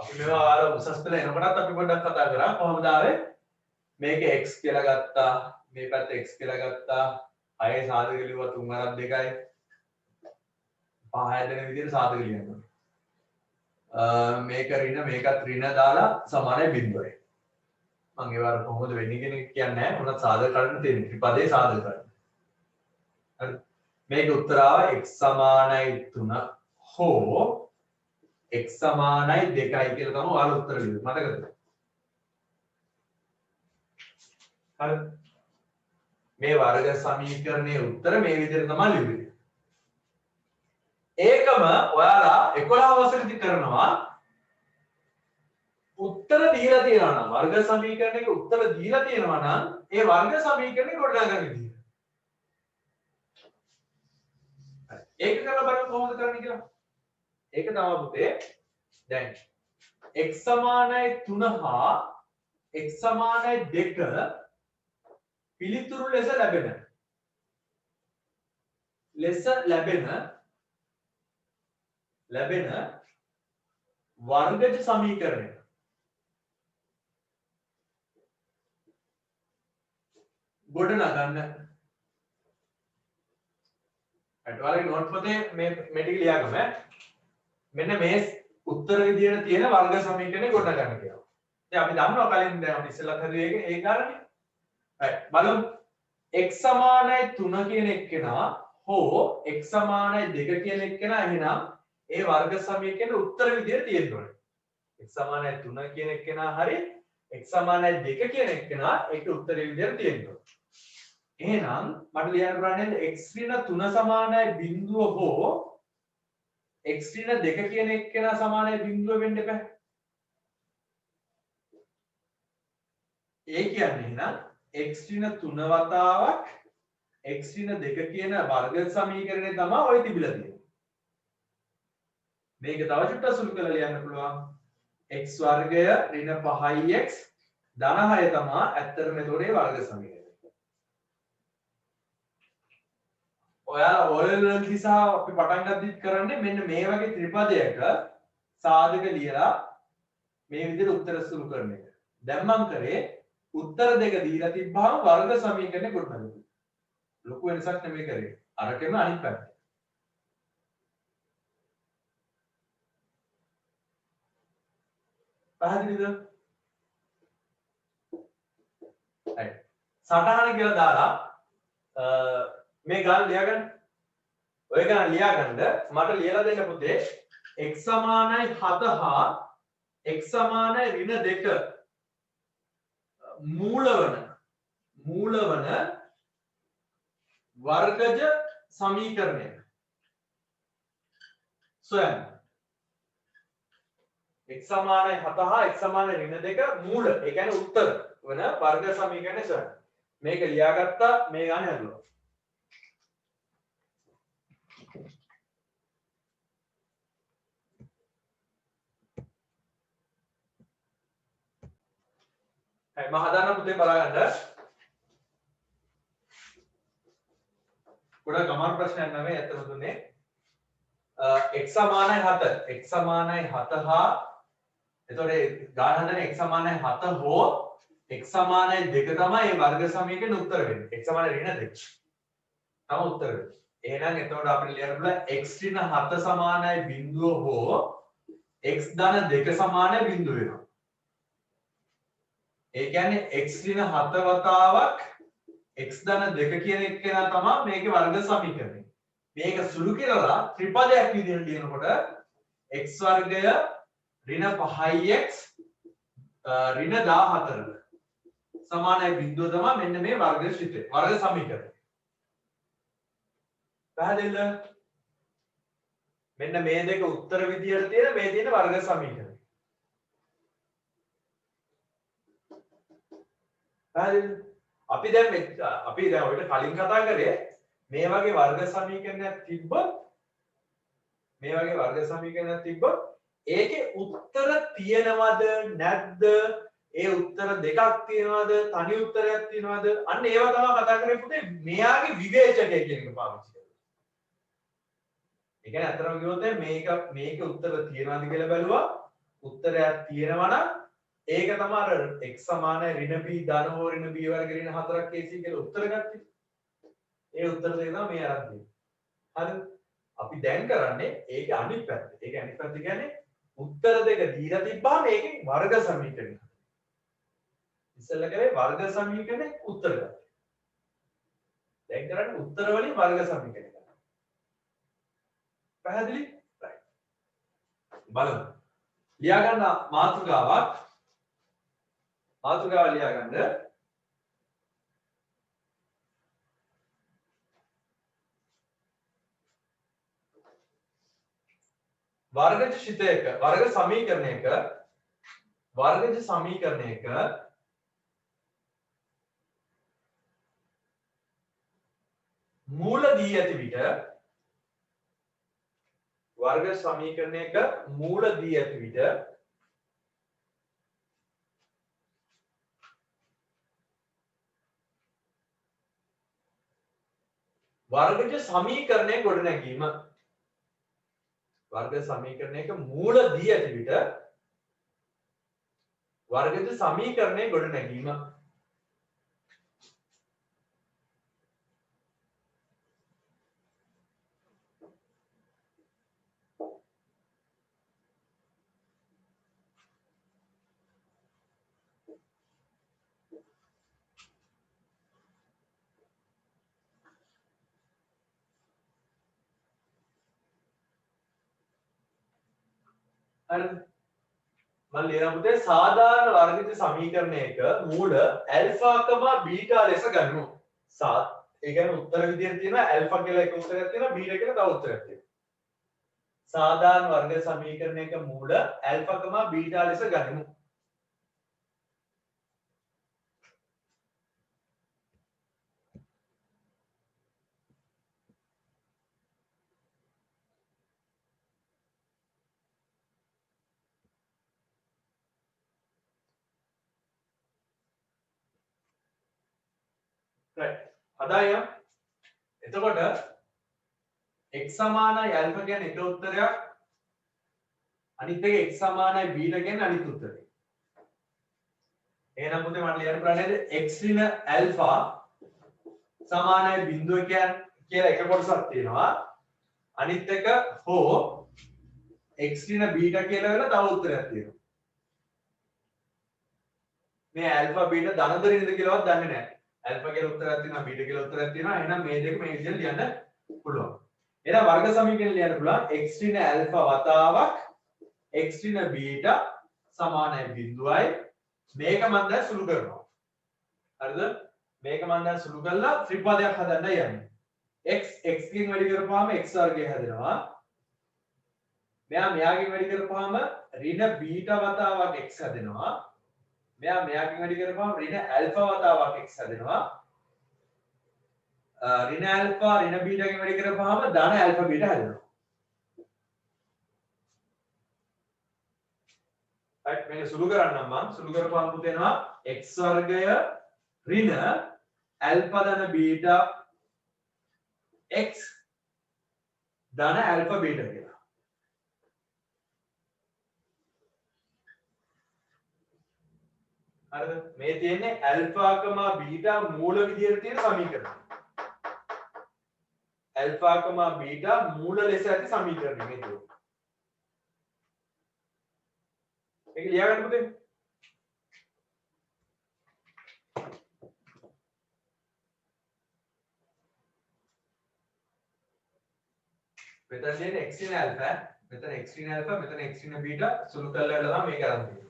අපි මේවා ඔයාලා උසස් පෙළ එනකොටත් අපි පොඩ්ඩක් කතා කරා. කොහොමද ආවේ? මේක x කියලා ගත්තා. මේ පැත්ත x කියලා ගත්තා. 6 සාධක ලියුවා 3 අරක් 2යි. 5 හැදෙන විදිහට සාධක ලියනවා. මේක ඍණ මේකත් ඍණ දාලා සමානයි බිඳුවයි. මම ඒවාට කොහොමද වෙන්නේ කියන එක කියන්නේ නැහැ. මොනවද සාධක කරන්න තියෙන්නේ? ත්‍රිපදේ සාධක කරන්න. හරි. මේක උත්තර ආව x සමානයි 3 හෝ x සමානයි 2යි කියලා තමයි ඔයාලා උත්තර ලියුවේ. මතකද? හරි. මේ වර්ග සමීකරණයේ උත්තර මේ විදිහට තමයි ලියුවේ. ඒකම ඔයාලා 11 වසරේදී කරනවා උත්තර දීලා තියෙනවා නම් වර්ග සමීකරණයක උත්තර දීලා තියෙනවා නම් ඒ වර්ග සමීකරණය ගොඩනගන විදිහ. ඒක කරලා බලන්න කොහොමද කරන්නේ කියලා. ඒක තමයි පුතේ. දැන් x සමානයි 3 හා x සමානයි 2 පිළිතුරු ලෙස ලැබෙන වර්ගජ සමීකරණය ගොඩනගන්න. ඔයාලගේ නෝට් පොතේ මේ ටික ලියාගන්න. මෙන්න මේ උත්තර විදියට තියෙන වර්ග සමීකරණය ගොඩනගන්න කියලා. දැන් අපි දන්නවා කලින් දැන් අපි ඉස්සෙල්ලා හදුවේ ඒ කාරණේ. right බලමු x සමානයි 3 කියන එක්කෙනා හෝ x සමානයි 2 කියන එක්කෙනා එහෙනම් ඒ වර්ග සමීකරණේ උත්තර විදියට තියෙන්න ඕනේ. x සමානයි 3 කියන එක්කෙනා හරි x සමානයි 2 කියන එක්කෙනා ඒක උත්තරේ විදියට තියෙන්න ඕනේ. එහෙනම් මට ලියන්න පුළුවන් නේද x ඍණ 3 සමානයි බිඳුව හෝ x ඍණ 2 කියන එක්කෙනා සමානයි බිඳුව වෙන්න එපා. ඒ කියන්නේ එහෙනම් x ඍණ 3 වතාවක් x ඍණ 2 කියන වර්ග සමීකරණය තමයි ඔය තිබිලා තියෙන්නේ. මේක තව චුට්ටක් සුළු කරලා ලියන්න පුළුවන්. x වර්ගය ඍණ 5x ධන 6 තමයි ඇත්තටම ඒතෝරේ වර්ග සමීකරණය. ඔයාලා ඕලෙවල් නිසා අපි පටන් ගන්නදිත් කරන්නේ මෙන්න මේ වගේ ත්‍රිපදයක සාධක ලියලා මේ විදිහට උත්තර සුළු කරන එක. දැන් මම කරේ උත්තර දෙක දීලා තිබ්බහම වර්ග සමීකරණය ගොඩනගනවා. ලොකු වෙනසක් නෙමෙයි කරේ. අරකෙම අනිත් පැත්ත. පැහැදිලිද? right. සටහන කියලා දාලා මේ ගාන ලියාගන්න. ඔය ගාන ලියාගන්න මට ලියලා දෙන්න පුතේ x සමානයි 7 හා x සමානයි ඍණ 2 මූලවන වර්ගජ සමීකරණය සොයන්න. x සමානයි 7 හා x සමානයි ඍණ 2 මූල ඒ කියන්නේ උත්තර වන වර්ග සමීකරණය සොයන්න. මේක ලියාගත්තා මේ ගාන හැදුවා. මම හදාන්න පුතේ බලන්න. පොඩ ගමන් ප්‍රශ්නයක් නෙවෙයි අතන දුන්නේ. x සමානයි 7. x සමානයි 7 හා එතකොට ගාන හදන්නේ x සමානයි 7 හෝ x සමානයි 2 තමයි මේ වර්ග සමීකරණේ උත්තර වෙන්නේ. x සමානයි ඍණ 2. තම උත්තර වෙන්නේ. එහෙනම් එතකොට අපිට ලියන්න පුළුවන් x ඍණ 7 සමානයි බිඳුව හෝ x ධන 2 සමානයි බිඳුව වෙනවා. ඒ කියන්නේ x ඍණ 7 වතාවක් x ධන 2 කියන එක්කෙනා තමයි මේකේ වර්ග සමීකරණය. මේක සුළු කරලා ත්‍රිපදයක් විදිහට ලියනකොට x වර්ගය ඍණ 5x ඍණ 14 සමානයි බිඳුව තමයි මෙන්න මේ වර්ග සමීකරණය. පැහැදිලිද? මෙන්න මේ දෙක උත්තර විදිහට තියෙන මේ තියෙන වර්ග සමීකරණය. අපි දැන් ඔයිට කලින් කතා කරේ මේ වගේ වර්ග සමීකරණයක් තිබ්බොත් ඒකේ උත්තර තියෙනවද නැද්ද? ඒ උත්තර දෙකක් තියෙනවද? තනි උත්තරයක් තියෙනවද? අන්න ඒවා තමයි කතා කරේ පුතේ මෙයාගේ විවේචකය කියන එක පාවිච්චි කරලා. ඒ කියන්නේ අතරම කිව්වොත් මේක උත්තර තියෙනවද කියලා බැලුවා. උත්තරයක් තියෙනවා නම් ඒක තමයි අර x සමානයි ඍණ b ධන හෝ ඍණ b වර්ග ඍණ 4ක් ac කියලා උත්තර ගත්තේ. ඒ උත්තර දෙක තමයි මේ අරන් දෙන්නේ. හරිද? අපි දැන් කරන්නේ ඒකේ අනිත් පැත්ත. ඒකේ අනිත් පැත්ත කියන්නේ උත්තර දෙක දීලා තිබ්බම මේකේ වර්ග සමීකරණය. ඉස්සෙල්ලා කරේ වර්ග සමීකරණේ උත්තර ගන්න. දැන් කරන්නේ උත්තර වලින් වර්ග සමීකරණය ගන්න. පැහැදිලි? right. බලමු. ලියා ගන්න මාතෘකාවක් ලියා ගන්න. වර්ගජ සමීකරණයක මූල දී ඇති විට වර්ගජ සමීකරණය ගොඩනැගීම. වර්ග සමීකරණයක මූල දී ඇති විට වර්ගජ සමීකරණය ගොඩනැගීම. හරිද? මම ලියන පුතේ සාධාරණ වර්ගජ සමීකරණයක මූල ඇල්ෆා, බීටා ලෙස ගනිමු. ඒ කියන්නේ උත්තර විදියට තියෙනවා ඇල්ෆා කියලා එක උත්තරයක් තියෙනවා බීටා කියලා තව උත්තරයක් තියෙනවා. සාධාරණ වර්ග සමීකරණයක මූල ඇල්ෆා, බීටා ලෙස ගනිමු. right හදායම්. එතකොට x සමානයි ඇල්ෆා කියන්නේ එක උත්තරයක්, අනිත් එක x සමානයි බීටා කියන්නේ අනිත් උත්තරය. එහෙනම් පුතේ මට ලියන්න පුළුවන් නේද x ඍණ ඇල්ෆා සමානයි 0 කියලා එක කොටසක් තියෙනවා, අනිත් එක හෝ x ඍණ බීටා කියලා වෙන තව උත්තරයක් තියෙනවා. මේ ඇල්ෆා බීටා ධනද ඍණද කියලාවත් දන්නේ නැහැ. ඇල්ෆා කියලා උත්තරයක් තියෙනවා බීටා කියලා උත්තරයක් තියෙනවා. එහෙනම් මේ දෙක මේ විදිහට ලියන්න පුළුවන්. එහෙනම් වර්ග සමීකරණය ලියන්න පුළුවන් x ඍණ ඇල්ෆා වතාවක් x ඍණ බීටා සමානයි 0යි. මේක මම දැන් සුළු කරනවා. හරිද? මේක මම දැන් සුළු කරලා ත්‍රිපදයක් හදන්න යන්නේ. x ගෙන් වැඩි කරපුවාම x වර්ගය හැදෙනවා. මෙයාගෙන් වැඩි කරපුවාම ඍණ බීටා වතාවක් x හැදෙනවා. මෙයාගෙන් වැඩි කරපුවාම ඍණ ඇල්ෆා වතාවක් x හැදෙනවා. ඍණ ඇල්ෆා ඍණ බීටාගෙන් වැඩි කරපුවාම ධන ඇල්ෆා බීටා හැදෙනවා. right මේක සුළු කරන්නම් මම. සුළු කරපුවාම පුතේනවා x වර්ගය ඍණ ඇල්ෆා ධන බීටා x ධන ඇල්ෆා බීටා කියලා. හරිද? මේ තියෙන්නේ ඇල්ෆා, බීටා මූල විදියට තියෙන සමීකරණය. ඇල්ෆා, බීටා මූල ලෙස ඇති සමීකරණය මේ තුන. මේක ලියා ගන්න පුතේ. මෙතන තියෙන්නේ x ඍණ ඇල්ෆා, මෙතන x ඍණ ඇල්ෆා, මෙතන x ඍණ බීටා සුළු කරලා ඉවරලා තමයි මේක අරන් තියෙන්නේ.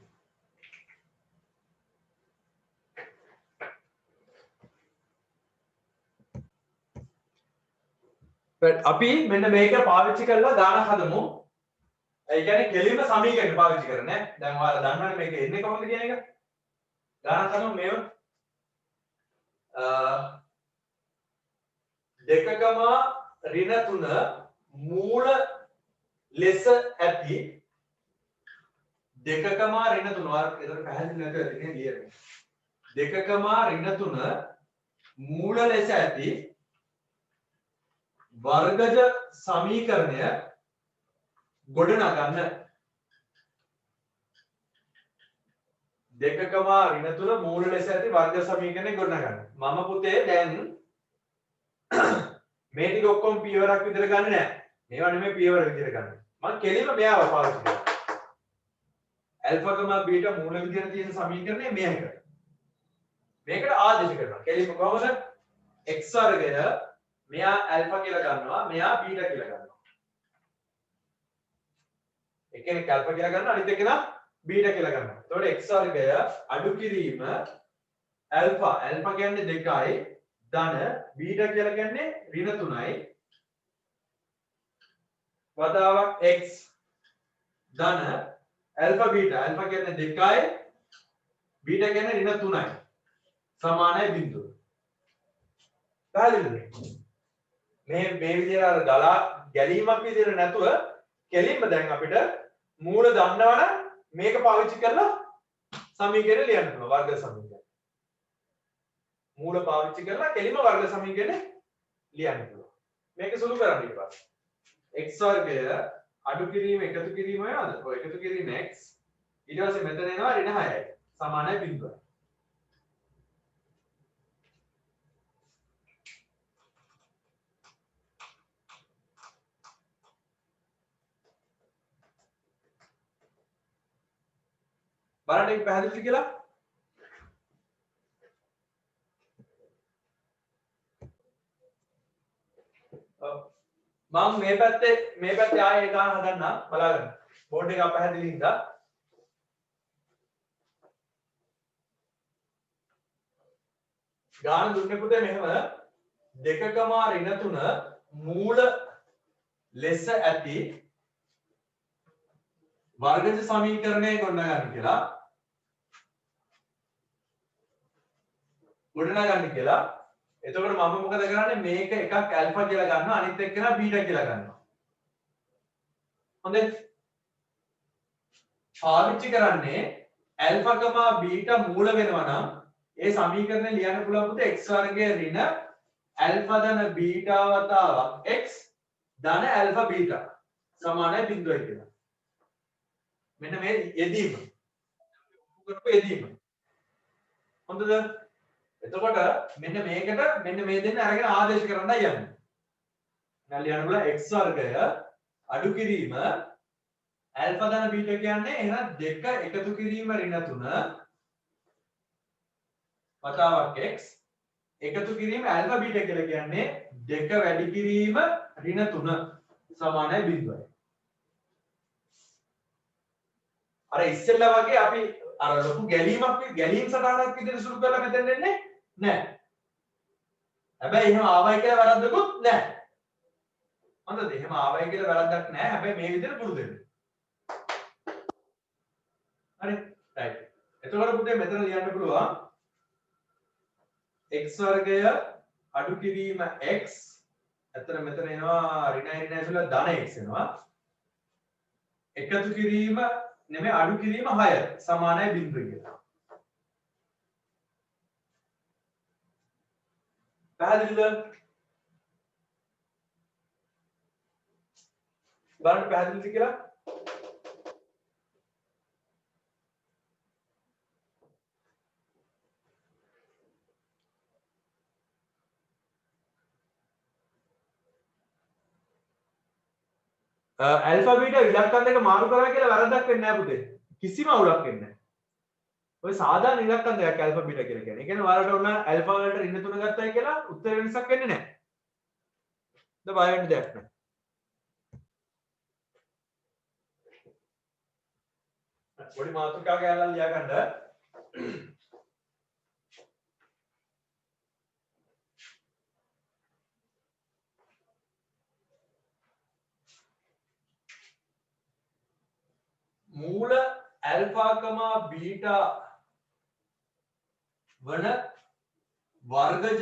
අපි මෙන්න මේක පාවිච්චි කරලා ගානක් හදමු. ඒ කියන්නේ කෙලින්ම සමීකරණ පාවිච්චි කරන්නේ. දැන් ඔයාලා දන්නවනේ මේක එන්නේ කොහොමද කියන එක. ගානක් හදමු මේව. 2,-3 මූල ලෙස ඇති 2,-3 වාර ඒතර පැහැදිලි නැතුව ඇතිනේ ලියන්නේ. 2,-3 මූල ලෙස ඇති වර්ගජ සමීකරණය ගොඩනගන්න. 2,-3 මූල ලෙස ඇති වර්ග සමීකරණය ගොඩනගන්න. මම පුතේ දැන් මේ ටික ඔක්කොම පියවරක් විතර ගන්නෙ නෑ. මේවා නෙමෙයි පියවර විදියට ගන්න. මම කෙලින්ම මෙයාව පාවිච්චි කරනවා. ඇල්ෆා, බීටා මූල විදියට තියෙන සමීකරණය මේක. මේකට ආදේශ කරනවා. කෙලින්ම කොහොමද? x වර්ගය මෙයා ඇල්ෆා කියලා ගන්නවා, මෙයා බීටා කියලා ගන්නවා. එකෙනෙක් ඇල්ෆා කියලා ගන්නවා, අනිත් එකෙනා බීටා කියලා ගන්නවා. එතකොට x වර්ගය අඩු කිරීම ඇල්ෆා කියන්නේ 2යි, ධන බීටා කියලා කියන්නේ ඍණ 3යි. වතාවක් x ධන ඇල්ෆා කියන්නේ 2යි, බීටා කියන්නේ ඍණ 3යි. සමානයි බිඳුව. පැහැදිලිද? මේ විදිහට අර ගලා ගැලීමක් විදිහට නැතුව කෙලින්ම දැන් අපිට මූල දන්නවනම් මේක පාවිච්චි කරලා සමීකරණය ලියන්න පුළුවන්. වර්ග සමීකරණය. මූල පාවිච්චි කරලා කෙලින්ම වර්ග සමීකරණය ලියන්න පුළුවන්. මේක සුළු කරන්න ඊට පස්සේ x වර්ගය අඩු කිරීම එකතු කිරීම වෙනවද? ඔය එකතු කිරීම x ඊට පස්සේ මෙතන එනවා ඍණ 6යි සමානයි බිඳුවයි. බලන්න ඒක පැහැදිලිද කියලා? මම මේ පැත්තේ ආයෙ එක හදන්නම් බලන්න. බෝඩ් එක පැහැදිලි හින්දා. ගාන දුන්නේ පුතේ මෙහෙම 2,3 මූල ලෙස ඇති වර්ගජ සමීකරණය ගොඩනගන්න කියලා. එතකොට මම මොකද කරන්නේ මේක එකක් ඇල්ෆා කියලා ගන්නවා අනිත් එක්කන බීටා කියලා ගන්නවා. හොඳයි. පාවිච්චි කරන්නේ ඇල්ෆා බීටා මූල වෙනවා නම් ඒ සමීකරණය ලියන්න පුළුවන් පුතේ x වර්ගය ඍණ ඇල්ෆා ධන බීටා වතාවක් x ධන ඇල්ෆා බීටා සමානයි 0යි කියලා. මෙන්න මේ යෙදීම. කරපු යෙදීම. හොඳද? එතකොට මෙන්න මේකට මෙන්න මේ දෙන්න අරගෙන ආදේශ කරන්නයි යන්නේ. දැන් ලියන්න බුණා x වර්ගය අඩු කිරීම ඇල්ෆා ධන බීටා කියන්නේ එහෙනම් දෙක එකතු කිරීම ඍණ 3 වතාවක් x එකතු කිරීම ඇල්ෆා බීටා කියලා කියන්නේ දෙක වැඩි කිරීම ඍණ 3 සමානයි 0යි. අර ඉස්සෙල්ලා වගේ අපි අර ලොකු ගැලීම් සටහනක් විදිහට සුළු කරලා මෙතෙන් එන්නේ නැහැ. හැබැයි එහෙම ආවයි කියලා වැරද්දකුත් නැහැ. හොඳද? එහෙම ආවයි කියලා වැරද්දක් නැහැ. හැබැයි මේ විදිහට පුරුදු වෙන්න. හරි. රයිට්. එතකොට පුතේ මෙතන ලියන්න පුළුවන් x වර්ගය අඩු කිරීම x ඇත්තට මෙතන එනවා ඍණ ඇතුළේ ධන x එනවා. එකතු කිරීම නෙමෙයි අඩු කිරීම 6 සමානයි 0 කියලා. පැහැදිලිද? බලන්න පැහැදිලිද කියලා? ඇල්ෆා බීටා ඉලක්කම් දෙක මාරු කරා කියලා වැරද්දක් වෙන්නේ නැහැ පුතේ. කිසිම අවුලක් වෙන්නේ නැහැ. ඔය සාමාන්‍ය ඉලක්කම් දෙකක් ඇල්ෆා බීටා කියලා කියන්නේ. ඒ කියන්නේ ඔයාලට උන ඇල්ෆා වලට ඍණ 3 ගත්තයි කියලා උත්තර වෙනසක් වෙන්නේ නැහැ. ද බය වෙන්න දෙයක් නැහැ. පොඩි මාතෘකා ගාලා ලියා ගන්න. මූල ඇල්ෆා බීටා වන වර්ගජ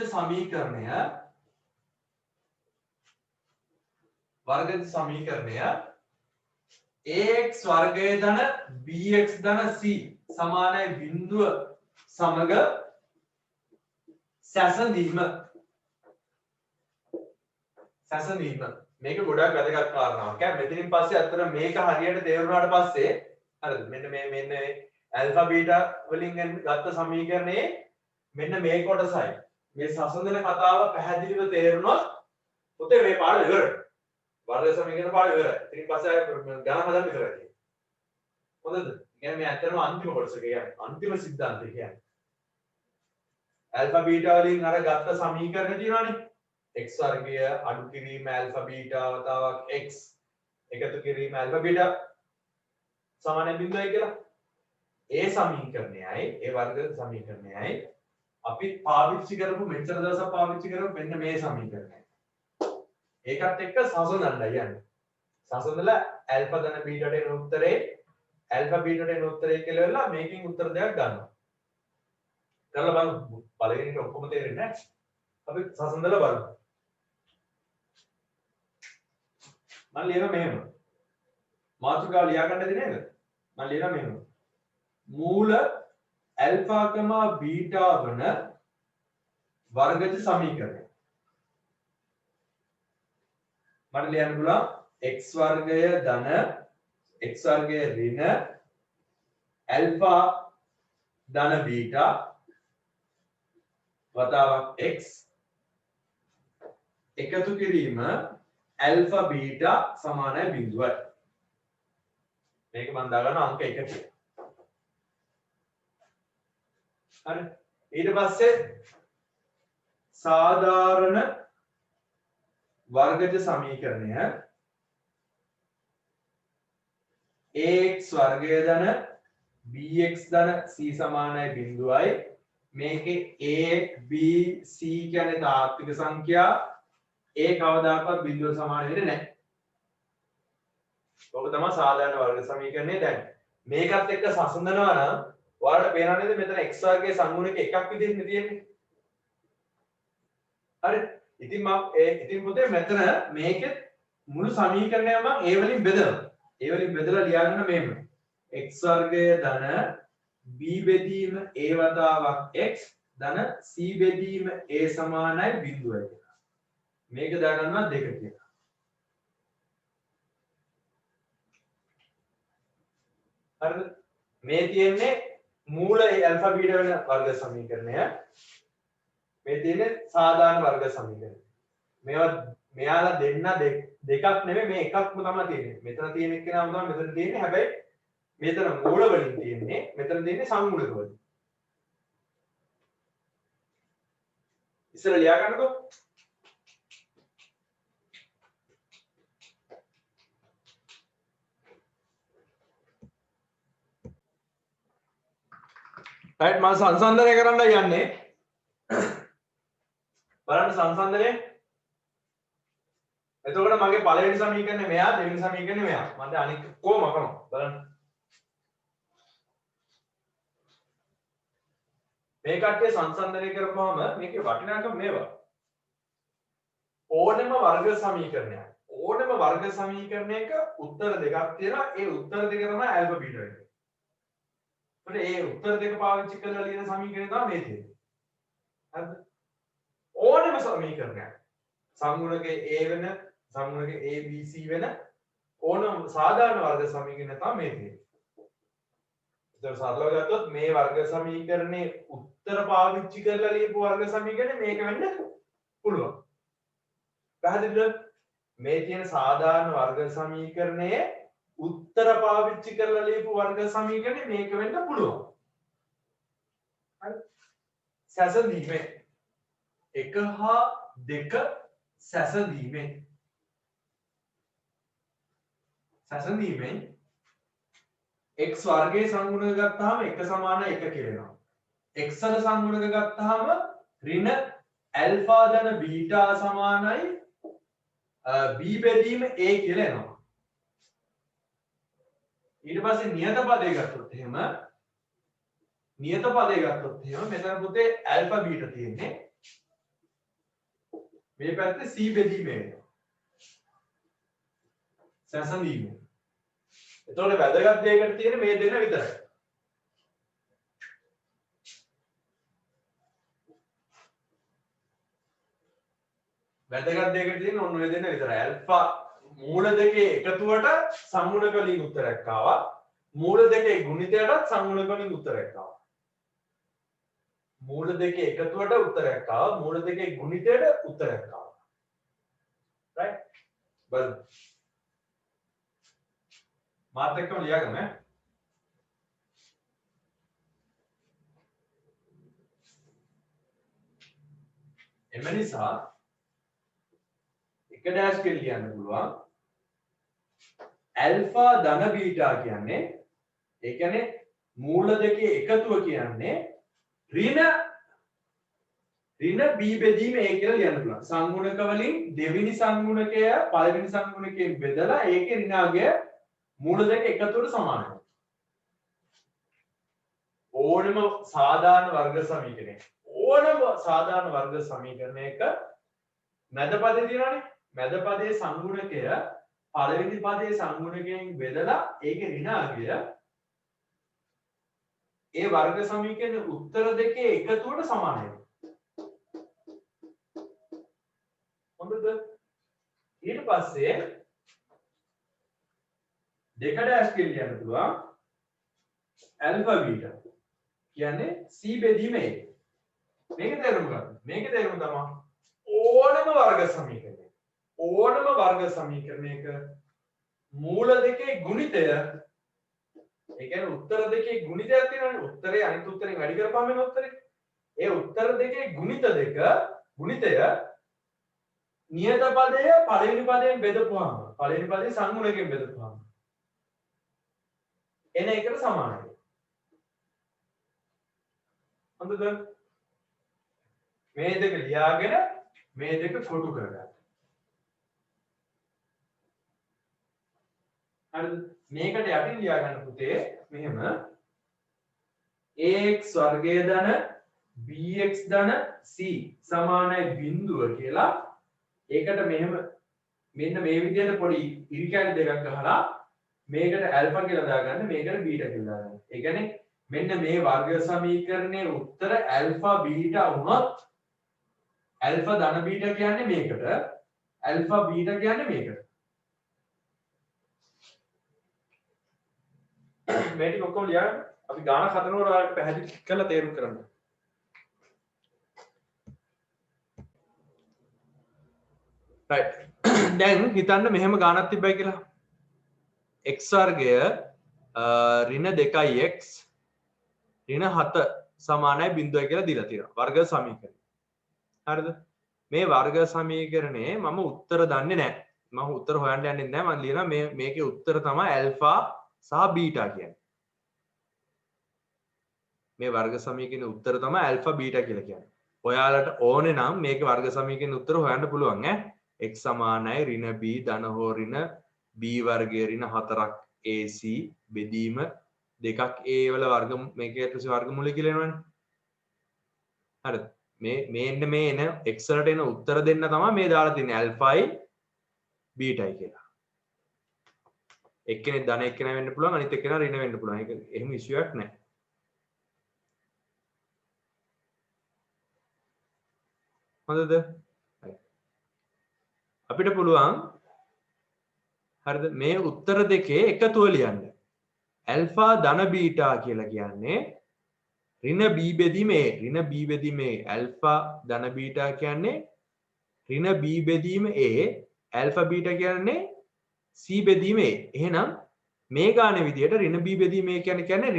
සමීකරණය ax වර්ගය ධන bx ධන c සමානයි බිඳුව සමග සැසඳීම. මේක ගොඩක් වැදගත් කාරණාවක්. මෙතනින් පස්සේ අතන මේක හරියට තේරුණාට පස්සේ හරිද? මෙන්න මේ ඇල්ෆා බීටා වලින් ගත්ත සමීකරණයේ මෙන්න මේ කොටසයි. මේ සසඳන කතාව පැහැදිලිව තේරුණොත් පුතේ මේ පාඩම ඉවරයි. වර්ග සමීකරණ පාඩම ඉවරයි. ඉතින් පස්සේ ගණන් හදන්න ඉවරයි. හොඳද? කියන්නේ මේ ඇත්තටම අන්තිම කොටස කියන්නේ. අන්තිම සිද්ධාන්තය කියන්නේ. ඇල්ෆා බීටා වලින් අර ගත්ත සමීකරණ තියෙනවානේ. x වර්ගය අඩු කිරීම ඇල්ෆා බීටා වතාවක් x එකතු කිරීම ඇල්ෆා බීටා සමානයි 0යි කියලා. ඒ සමීකරණයයි ඒ වර්ග සමීකරණයයි අපි පාවිච්චි කරපු මෙච්චර දවසක් පාවිච්චි කරපු මෙන්න මේ සමීකරණය. ඒකත් එක්ක සසඳන්නයි යන්නේ. සසඳලා ඇල්ෆා ධන බීටාට එන උත්තරේ ඇල්ෆා බීටාට එන උත්තරේ කියලා වෙලා මේකෙන් උත්තර දෙකක් ගන්නවා. කරලා බලමු. පළවෙනිට ඔක්කොම තේරෙන්නේ නැහැ. අපි සසඳලා බලමු. මම ලියනවා මෙහෙම. මාතෘකාව ලියා ගන්නද නේද? මම ලියනවා මෙහෙම. මූල ඇල්ෆා බීටා වන වර්ගජ සමීකරණය. මට ලියන්න පුළුවන් x වර්ගය ධන x වර්ගය ඍණ ඇල්ෆා ධන බීටා වතාවක් x එකතු කිරීම ඇල්ෆා බීටා සමානයි 0යි. මේක මම දාගන්න අංක 1 කියලා. හරි. ඊට පස්සේ සාධාරණ වර්ගජ සමීකරණය ax වර්ගය ධන bx ධන c සමානයි 0යි. මේකේ a b c කියන්නේ තාත්වික සංඛ්‍යා a කවදාකවත් 0 සමාන වෙන්නේ නැහැ. ඔක තමයි සාධාරණ වර්ග සමීකරණය. දැන් මේකත් එක්ක සසඳනවා නම් ඔයාලට පේනවා නේද මෙතන x වර්ගයේ සංගුණක එකක් විදිහට තියෙන්නේ. හරි. ඉතින් පුතේ මෙතන මේකේ මුළු සමීකරණයම මම a වලින් බෙදනවා. a වලින් බෙදලා ලියන්න මෙහෙම. x වර්ගය ධන b බෙදීම a වතාවක් x ධන c බෙදීම a සමානයි 0යි කියලා. මේක දාගන්නවා 2 කියලා. හරිද? මේ තියෙන්නේ මූල ඇල්ෆා බීටා වෙන වර්ග සමීකරණය. මේ තියෙන්නේ සාධාරණ වර්ග සමීකරණය. මේවා මෙයාලා දෙන්න දෙකක් නෙමෙයි මේ එකක්ම තමයි තියෙන්නේ. මෙතන තියෙන එක්කෙනාම තමයි මෙතන තියෙන්නේ. හැබැයි මෙතන මූල වලින් තියෙන්නේ මෙතන තියෙන්නේ සංගුණක වලින්. ඉස්සර ලියා ගන්නකො. right මම සංසන්දනය කරන්න යන්නේ. බලන්න සංසන්දනය. එතකොට මගේ පළවෙනි සමීකරණය මෙයා, දෙවෙනි සමීකරණය මෙයා. මම දැන් අනික කොහොම කරනවා බලන්න. මේ කට්ටිය සංසන්දනය කරපුවාම මේකේ වටිනාකම මේවා. ඕනම වර්ග සමීකරණයක්. ඕනම වර්ග සමීකරණයක උත්තර දෙකක් තියෙනවා. ඒ උත්තර දෙක තමයි ඇල්ෆා බීටා එක. ඒ උත්තර දෙක පාවිච්චි කරලා ලියන සමීකරණය තමයි මේ තියෙන්නේ. හරිද? ඕනම සමීකරණයක් සංගුණකේ a වෙන සංගුණකේ a b c වෙන ඕනම සාධාරණ වර්ග සමීකරණය තමයි මේ තියෙන්නේ. ඒතර සාධාරණ ගත්තොත් මේ වර්ග සමීකරණේ උත්තර පාවිච්චි කරලා ලියපු වර්ග සමීකරණය මේක වෙන්න පුළුවන්. පැහැදිලිද? මේ තියෙන සාධාරණ වර්ග සමීකරණයේ උත්තර පාවිච්චි කරලා ලියපු වර්ග සමීකරණය මේක වෙන්න පුළුවන්. හරි. සැසඳීමෙන් 1 හා 2 සැසඳීමෙන් x වර්ගයේ සංගුණක ගත්තාම 1 සමාන 1 කියලා එනවා. x වල සංගුණක ගත්තාම ඍණ ඇල්ෆා ධන බීටා සමානයි b බෙදීම a කියලා එනවා. ඊට පස්සේ නියත පදේ ගත්තොත් එහෙම මෙතන පුතේ ඇල්ෆා බීටා තියෙන්නේ. මේ පැත්තේ c බෙදීම වෙනවා. සැසඳීම. එතකොට වැදගත් දෙයකට තියෙන්නේ මේ දෙන්න විතරයි. වැදගත් දෙයකට තියෙන්නේ ඔන්න ඔය දෙන්න විතරයි. ඇල්ෆා මූල දෙකේ එකතුවට සංගුණක වලින් උත්තරයක් ආවා. මූල දෙකේ ගුණිතයටත් සංගුණක වලින් උත්තරයක් ආවා. මූල දෙකේ එකතුවට උත්තරයක් ආවා. මූල දෙකේ ගුණිතයට උත්තරයක් ආවා. right? බලමු. මාත් එක්කම ලියාගමු ඈ. එම නිසා එක ඩෑෂ් කියලා ලියන්න පුළුවන්. ඇල්ෆා ධන බීටා කියන්නේ ඒ කියන්නේ මූල දෙකේ එකතුව කියන්නේ ඍණ b බෙදීම a කියලා ලියන්න පුළුවන්. සංගුණක වලින් දෙවෙනි සංගුණකය පළවෙනි සංගුණකයෙන් බෙදලා ඒකේ ඍණාගය මූල දෙක එකතුවට සමානයි. ඕනම සාධාරණ වර්ග සමීකරණයක මැද පදේ තියෙනවානේ. මැද පදේ සංගුණකය පළවෙනි පදේ සංගුණකයෙන් බෙදලා ඒකේ ඍණාගය ඒ වර්ග සමීකරණයේ උත්තර දෙකේ එකතුවට සමානයි. හොඳද? ඊට පස්සේ දෙක ඩෑෂ් කියලා කියන්න පුළුවන් ඇල්ෆා බීටා කියන්නේ c බෙදීම a. මේක තේරුම් ගන්න. මේකේ තේරුම තමයි ඕනම වර්ග සමීකරණයක මූල දෙකේ ගුණිතය, ඒ කියන්නේ උත්තර දෙකේ ගුණිතයක් තියෙනවානේ. උත්තරේ අනිත් උත්තරෙන් වැඩි කරපුවාම එන උත්තරේ. ඒ උත්තර දෙකේ ගුණිතය නියත පදය පළවෙනි පදයෙන් බෙදපුවාම, පළවෙනි පදේ සංගුණකයෙන් බෙදපුවාම එන එකට සමානයි. හොඳද? මේ දෙක ලියාගෙන මේ දෙක කොටු කරගන්න. හරිද? මේකට යටින් ලියා ගන්න පුතේ මෙහෙම ax වර්ගය ධන bx ධන c සමානයි බිඳුව කියලා. ඒකට මෙහෙම මෙන්න මේ විදිහට පොඩි ඉරිකැලි දෙකක් ගහලා මේකට ඇල්ෆා කියලා දාගන්න, මේකට බීටා කියලා දාගන්න. ඒ කියන්නේ මෙන්න මේ වර්ග සමීකරණයේ උත්තර ඇල්ෆා බීටා වුණොත් ඇල්ෆා ධන බීටා කියන්නේ මේකට, ඇල්ෆා බීටා කියන්නේ මේකට. මේ ටික ඔක්කොම ලියන්න. අපි ගාන හදනකොට ඔයාලට පැහැදිලි කරලා තේරුම් කරන්න. right. දැන් හිතන්න මෙහෙම ගානක් තිබ්බයි කියලා. x වර්ගය ඍණ 2x ඍණ 7 සමානයි 0 කියලා දීලා තියෙනවා. වර්ග සමීකරණය. හරිද? මේ වර්ග සමීකරණේ මම උත්තර දන්නේ නැහැ. මම උත්තර හොයන්න යන්නේ නැහැ. මම ලියනවා මේකේ උත්තර තමයි ඇල්ෆා සහ බීටා කියන්නේ. මේ වර්ග සමීකරණයේ උත්තර තමයි ඇල්ෆා බීටා කියලා කියන්නේ. ඔයාලට ඕනේ නම් මේකේ වර්ග සමීකරණයේ උත්තර හොයන්න පුළුවන් ඈ. x සමානයි ඍණ b ධන හෝ ඍණ b වර්ගය ඍණ 4ක් ac බෙදීම 2ක් a වල වර්ග මේකේ ඊට පස්සේ වර්ගමූලය කියලා එනවනේ. හරිද? මේ එන x වලට එන උත්තර දෙන්න තමයි මේ දාලා තින්නේ ඇල්ෆායි බීටායි කියලා. එක්කෙනෙක් ධන එක්කෙනා වෙන්න පුළුවන්, අනිත් එක්කෙනා ඍණ වෙන්න පුළුවන්. ඒක එහෙම ඉෂුවක් නැහැ. හොඳද? අපිට පුළුවන් හරිද මේ උත්තර දෙකේ එකතුව ලියන්න. ඇල්ෆා ධන බීටා කියලා කියන්නේ ඍණ b බෙදීම a. ඍණ b බෙදීම a. ඇල්ෆා ධන බීටා කියන්නේ ඍණ b බෙදීම a. ඇල්ෆා බීටා කියන්නේ c බෙදීම a. එහෙනම් මේ ගානේ විදියට ඍණ b බෙදීම a කියන්නේ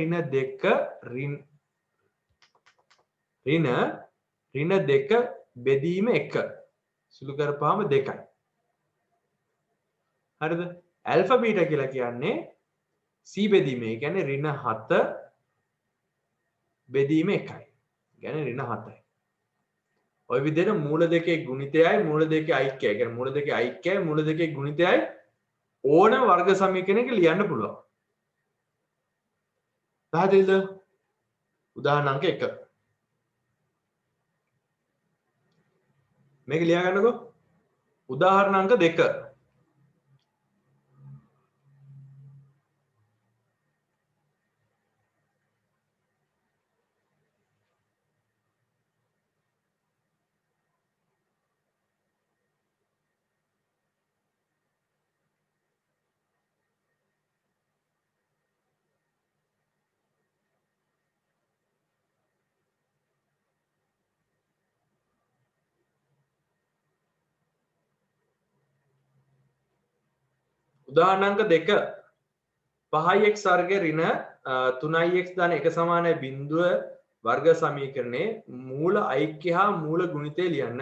ඍණ 2 බෙදීම 1 සුළු කරපුවාම 2යි. හරිද? ඇල්ෆා බීටා කියලා කියන්නේ c බෙදීම a කියන්නේ ඍණ 7 බෙදීම 1යි. කියන්නේ ඍණ 7යි. ওই විදිහට මූල දෙකේ ගුණිතයයි මූල දෙකේ ඓක්‍යයයි. කියන්නේ මූල දෙකේ ඓක්‍යයයි මූල දෙකේ ගුණිතයයි ඕන වර්ග සමීකරණයක ලියන්න පුළුවන්. පැහැදිලිද? උදාහරණ අංක 1. මේක ලියා ගන්නකෝ. උදාහරණ අංක 2. උදාහරණ අංක 2 5x වර්ගය ඍණ 3x ධන 1 සමානයි බිඳුව වර්ග සමීකරණයේ මූල ඓක්‍ය හා මූල ගුණිතය ලියන්න.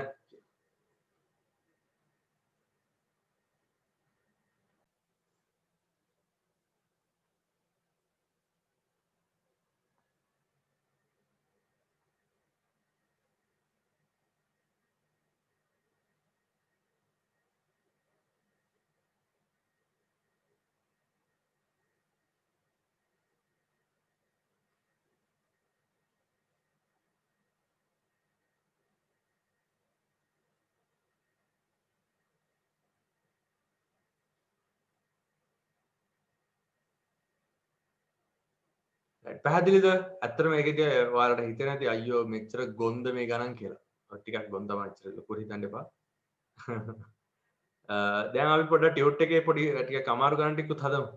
පැහැදිලිද? ඇත්තටම මේකේ ඔයාලට හිතෙන්නේ නැති අයියෝ මෙච්චර ගොන්ද මේ ගණන් කියලා. ටිකක් ගොන් තමයි ඇත්තට ලොකුට හිතන්න එපා. දැන් අපි පොඩ්ඩක් ටියුට් එකේ පොඩි ටිකක් අමාරු ගණන් ටිකකුත් හදමු.